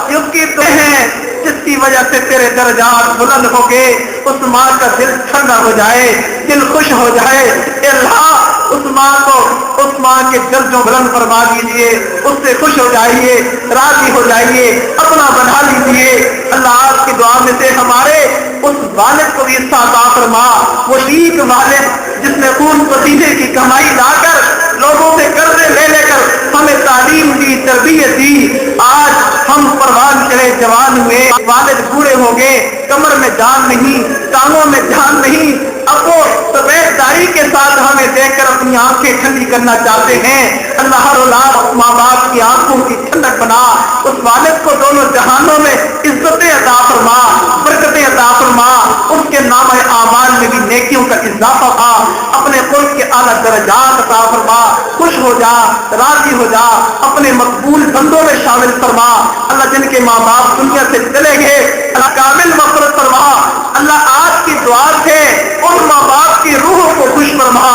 اس کی دعائیں جس کی وجہ سے تیرے درجات بلند ہو گئے، اس ماں کا دل ٹھنڈا ہو جائے، دل خوش ہو جائے۔ اللہ اس ماں کو اس ماں کے درجوں بلند فرما دیجئے، اس سے خوش ہو جائیے، راضی ہو جائیے، اپنا بنا لیجئے۔ اللہ آپ کی دعا میں سے ہمارے اس والد کو بھی حصہ عطا فرما، وہ شیخ والد جس نے خون پسینے کی کمائی لا کر لوگوں سے قرضے لے لے کر ہمیں تعلیم دی، تربیت دی۔ آج ہم پروان چڑھے جوان ہوئے، والد بوڑھے ہو گئے، کمر میں جان نہیں، ٹانگوں میں جان نہیں، اب وہ سفید داڑھی کے ساتھ ہمیں دیکھ کر اپنی آنکھیں ٹھنڈی کرنا چاہتے ہیں۔ اللہ ہر اولاد ماں باپ کی آنکھوں کی ٹھنڈک بنا، اس والد کو دونوں جہانوں میں عزتیں عطا فرما، برکتیں عطا فرما، اس کے نام اعمال میں بھی نیکیوں کا اضافہ تھا، اپنے خلق کے اعلیٰ درجات عطا فرما، خوش ہو جا، راضی ہو جا، اپنے مقبول بندوں میں شامل فرما۔ اللہ جن کے ماں باپ دنیا سے چلے گئے اللہ کامل مغفرت فرما۔ اللہ آج کی دعا سے ان ماں باپ کی روحوں کو خوش فرما،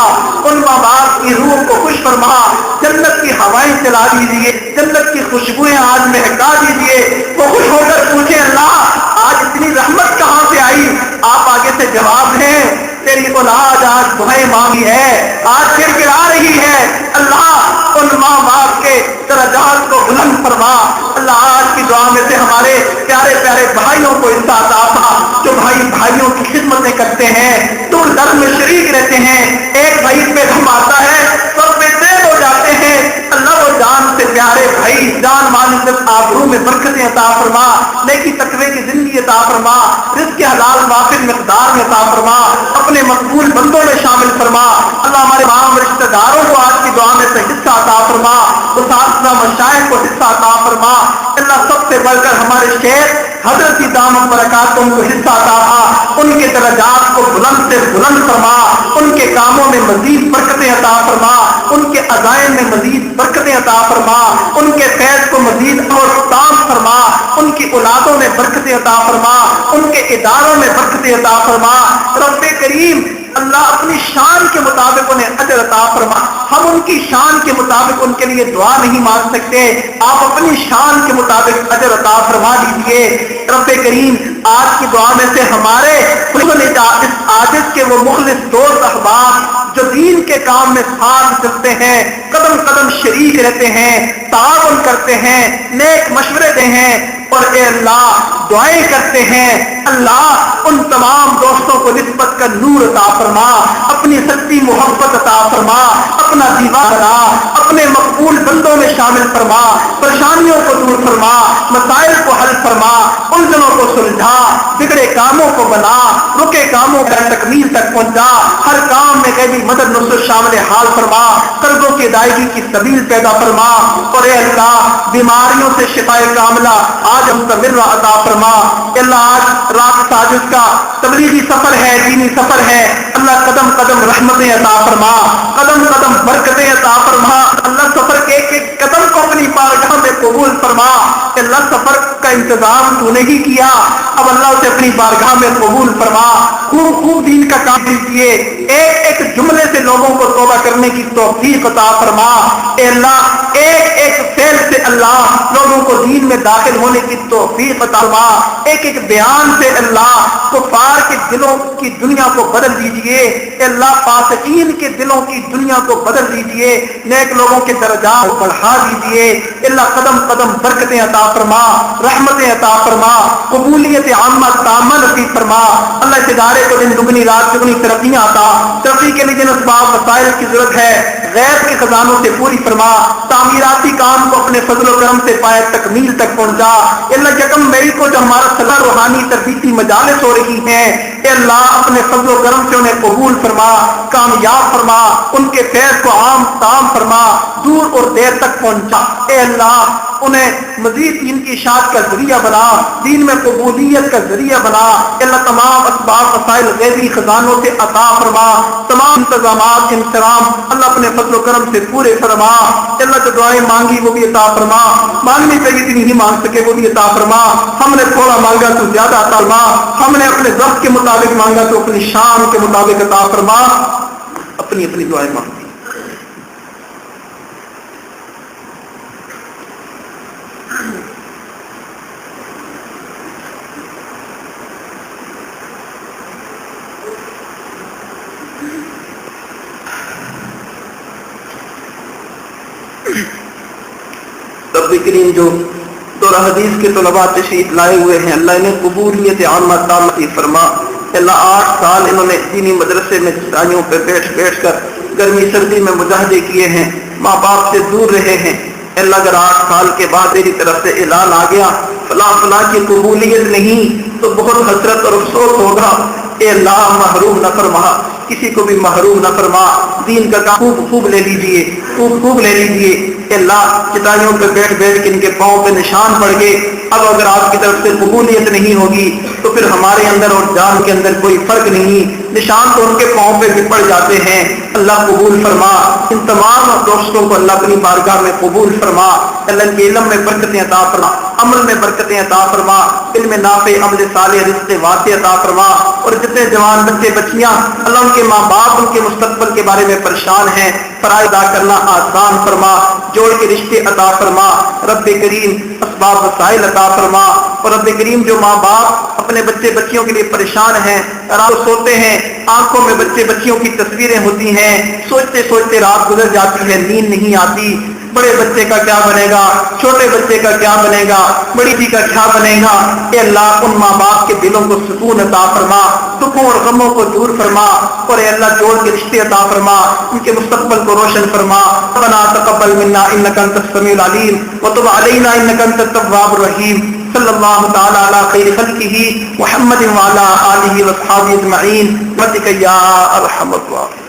ان ماں باپ کی روحوں کو خوش فرما، جنت کی ہوائیں چلا دیجیے، جنت کی خوشبوئیں آج مہکا دیجیے، وہ خوش ہو کر پوچھیں اللہ آج اتنی رحمت کہاں سے آئی؟ آپ آگے سے جواب دیں تیری اولاد آج دعائیں مانگی ہے، آج گر گرا رہی ہے۔ اللہ ان ماں باپ کے درجات کو بلند فرما۔ اللہ آج کی دعا میں سے ہمارے پیارے پیارے بھائیوں کو حصہ عطا فرما، جو بھائی بھائیوں کی خدمتیں کرتے ہیں، دکھ درد میں شریک رہتے ہیں، ایک بھائی پہ غم آتا ہے سب میں تیز ہو جاتے ہیں۔ اللہ وہ جان سے پیارے بھائی جان مال عزت آبرو میں برکتیں عطا فرما، نیکی تقوی کی زندگی عطا فرما، رزق حلال وافر مقدار میں عطا فرما، اپنے مقبول بندوں میں شامل فرما۔ اللہ ہمارے تمام رشتہ داروں کو آج کی دعا میں سے حصہ عطا فرما، اساتذہ مشائخ کو حصہ عطا فرما۔ اللہ سب سے بڑھ کر ہمارے شیخ حضرت دامت برکاتہم کو حصہ عطا فرما، ان کے درجات کو بلند سے بلند فرما، ان کے کاموں میں مزید برکتیں عطا فرما، ان کے عزائم میں مزید برکتیں عطا فرما، ان کے فیض کو مزید اور تام فرما، ان کی اولادوں میں برکتیں عطا فرما، ان کے اداروں میں برکتیں عطا فرما۔ رب کریم اللہ اپنی شان کے مطابق انہیں اجر عطا فرما، ہم ان کی شان کے مطابق ان کے لیے دعا نہیں مانگ سکتے، آپ اپنی شان کے مطابق اجر عطا فرما دیجیے۔ رب کریم آج کی دعا میں سے ہمارے اس عاجز کے وہ مخلص دوست احباب جو دین کے کام میں ساتھ چلتے ہیں، قدم قدم شریک رہتے ہیں، تعاون کرتے ہیں، نیک مشورے دے ہیں اور اے اللہ دعائیں کرتے ہیں، اللہ ان تمام دوستوں کو نسبت کا نور عطا فرما، اپنی سچی محبت عطا فرما، اپنا دیوانہ بنا، اپنے مقبول بندوں میں شامل فرما، پریشانیوں کو دور فرما، مسائل کو حل فرما، الجھنوں کو سلجھا، بگڑے کاموں کو بنا، رکے کاموں کا تکمیل تک پہنچا، ہر کام میں غیبی مدد نصرت شامل حال فرما، قرضوں کی ادائیگی کی سبیل پیدا فرما، اور اے اللہ بیماریوں سے شفا کاملہ آج مستمر عطا فرما۔ اے اللہ آج رات ساجد کا تبلیغی سفر ہے، دینی سفر ہے، اللہ قدم قدم رحمتیں عطا فرما، قدم قدم برکتیں عطا فرما، اللہ سفر کے ایک ایک قدم کو اپنی بارگاہ میں قبول فرما۔ کہ اللہ سفر کا انتظام تو نے ہی کیا، اب اللہ اسے اپنی بارگاہ میں قبول فرما، خوب خوب دین کا کام دیجیے، ایک ایک جملے سے لوگوں کو توبہ کرنے کی توفیق عطا فرما۔ اے اللہ ایک ایک فعل سے اللہ لوگوں کو دین میں داخل ہونے کی توفیق عطا فرما، ایک ایک بیان سے اللہ کفار کے دلوں کی دنیا کو بدل دیجیے، اے اللہ فاسقین کے دلوں کی دنیا کو بدل دیجیے، نیک لوگوں کے درجات بڑھا دیجیے، اے اللہ قدم قدم برکتیں عطا فرما، رحمتیں عطا فرما، قبولیت عامہ تامہ نصیب فرما۔ اللہ اس ادارے کو دن دگنی رات چگنی ترقیاں عطا، ترقی کے لیے جن اسباب وسائل کی ضرورت ہے غیب کے خزانوں سے پوری فرما، تعمیراتی کام کو اپنے فضل و کرم سے پائے تکمیل تک پہنچا۔ اے اللہ یکم مئی کو جو ہمارا صدا روحانی تربیتی مجالس ہو رہی ہیں، اے اللہ اپنے فضل و کرم سے انہیں قبول فرما، کامیاب فرما، ان کے فیض کو عام تام فرما، دور اور دیر تک پہنچا۔ اے اللہ انہیں مزید دین کی اشاعت کا ذریعہ بنا، دین میں قبولیت کا ذریعہ بنا۔ اللہ تمام اسباب وسائل غیبی خزانوں سے عطا فرما، تمام انتظامات انتظام اللہ اپنے فضل و کرم سے پورے فرما۔ اللہ جو دعائیں مانگی وہ بھی عطا فرما، مانگنی چاہیے اتنی نہیں مانگ سکے وہ بھی عطا فرما، ہم نے تھوڑا مانگا تو زیادہ عطا فرما، ہم نے اپنے ضبط کے مطابق مانگا تو اپنی شان کے مطابق عطا فرما۔ اپنی اپنی دعائیں مانگی۔ رب کریم جو دورہ حدیث کے طلباء تشریف لائے ہوئے ہیں، اللہ انہیں قبولیت عامہ تامہ نصیب فرما۔ اللہ 8 سال انہوں نے دینی مدرسے میں چٹائیوں پہ بیٹھ بیٹھ کر گرمی سردی میں مجاہدے کیے ہیں، ماں باپ سے دور رہے ہیں۔ اللہ اگر 8 سال کے بعد میری طرف سے اعلان آ گیا فلاں فلاں کی قبولیت نہیں تو بہت حسرت اور افسوس ہوگا۔ اے اللہ محروم نہ فرما، کسی کو بھی محروم نہ فرما، دین کا کام خوب خوب لے لیجئے، خوب خوب لے لیجئے۔ اے اللہ چٹائیوں پہ بیٹھ بیٹھ کے ان کے پاؤں پہ نشان پڑ گئے، اب اگر آپ کی طرف سے قبولیت نہیں ہوگی تو پھر ہمارے اندر اور جان کے اندر کوئی فرق نہیں، نشان تو ان کے پاؤں پہ بھی پڑ جاتے ہیں۔ اللہ قبول فرما، ان تمام دوستوں کو اللہ اپنی بارگاہ میں قبول فرما۔ اللہ ان کے علم میں برکتیں عطا فرما، عمل میں برکتیں عطا فرما، علم نافع، عمل صالح، رزق واسع عطا فرما۔ اور جتنے جوان بچے بچیاں اللہ ان کے ماں باپ ان کے مستقبل کے بارے میں پریشان ہیں، فرائض ادا کرنا آسان فرما، جوڑ کے رشتے عطا فرما۔ رب کریم اسباب وسائل عطا فرما، اور رب کریم جو ماں باپ اپنے بچے بچیوں کے لیے پریشان ہیں، رات کو سوتے ہیں آنکھوں میں بچے بچیوں کی تصویریں ہوتی ہیں، سوچتے سوچتے رات گزر جاتی ہے، نیند نہیں آتی، بڑے بچے کا کیا بنے گا، چھوٹے بچے کا کیا بنے گا، بڑی جی کا کیا بنے گا۔ اے اللہ ان ماں باپ کے دلوں کو سکون عطا فرما، دکھوں اور غموں کو دور فرما، اور اے اللہ جوڑ کے رشتے عطا فرما، ان کے مستقبل کو روشن فرما۔ ربنا تقبل منا انك انت السميع العليم وتب علينا انك انت التواب الرحيم۔ صلی اللہ تعالی علی خیر خلقہ محمد وعلی آلہ واصحابہ اجمعین برحمتک یا ارحم الراحمین۔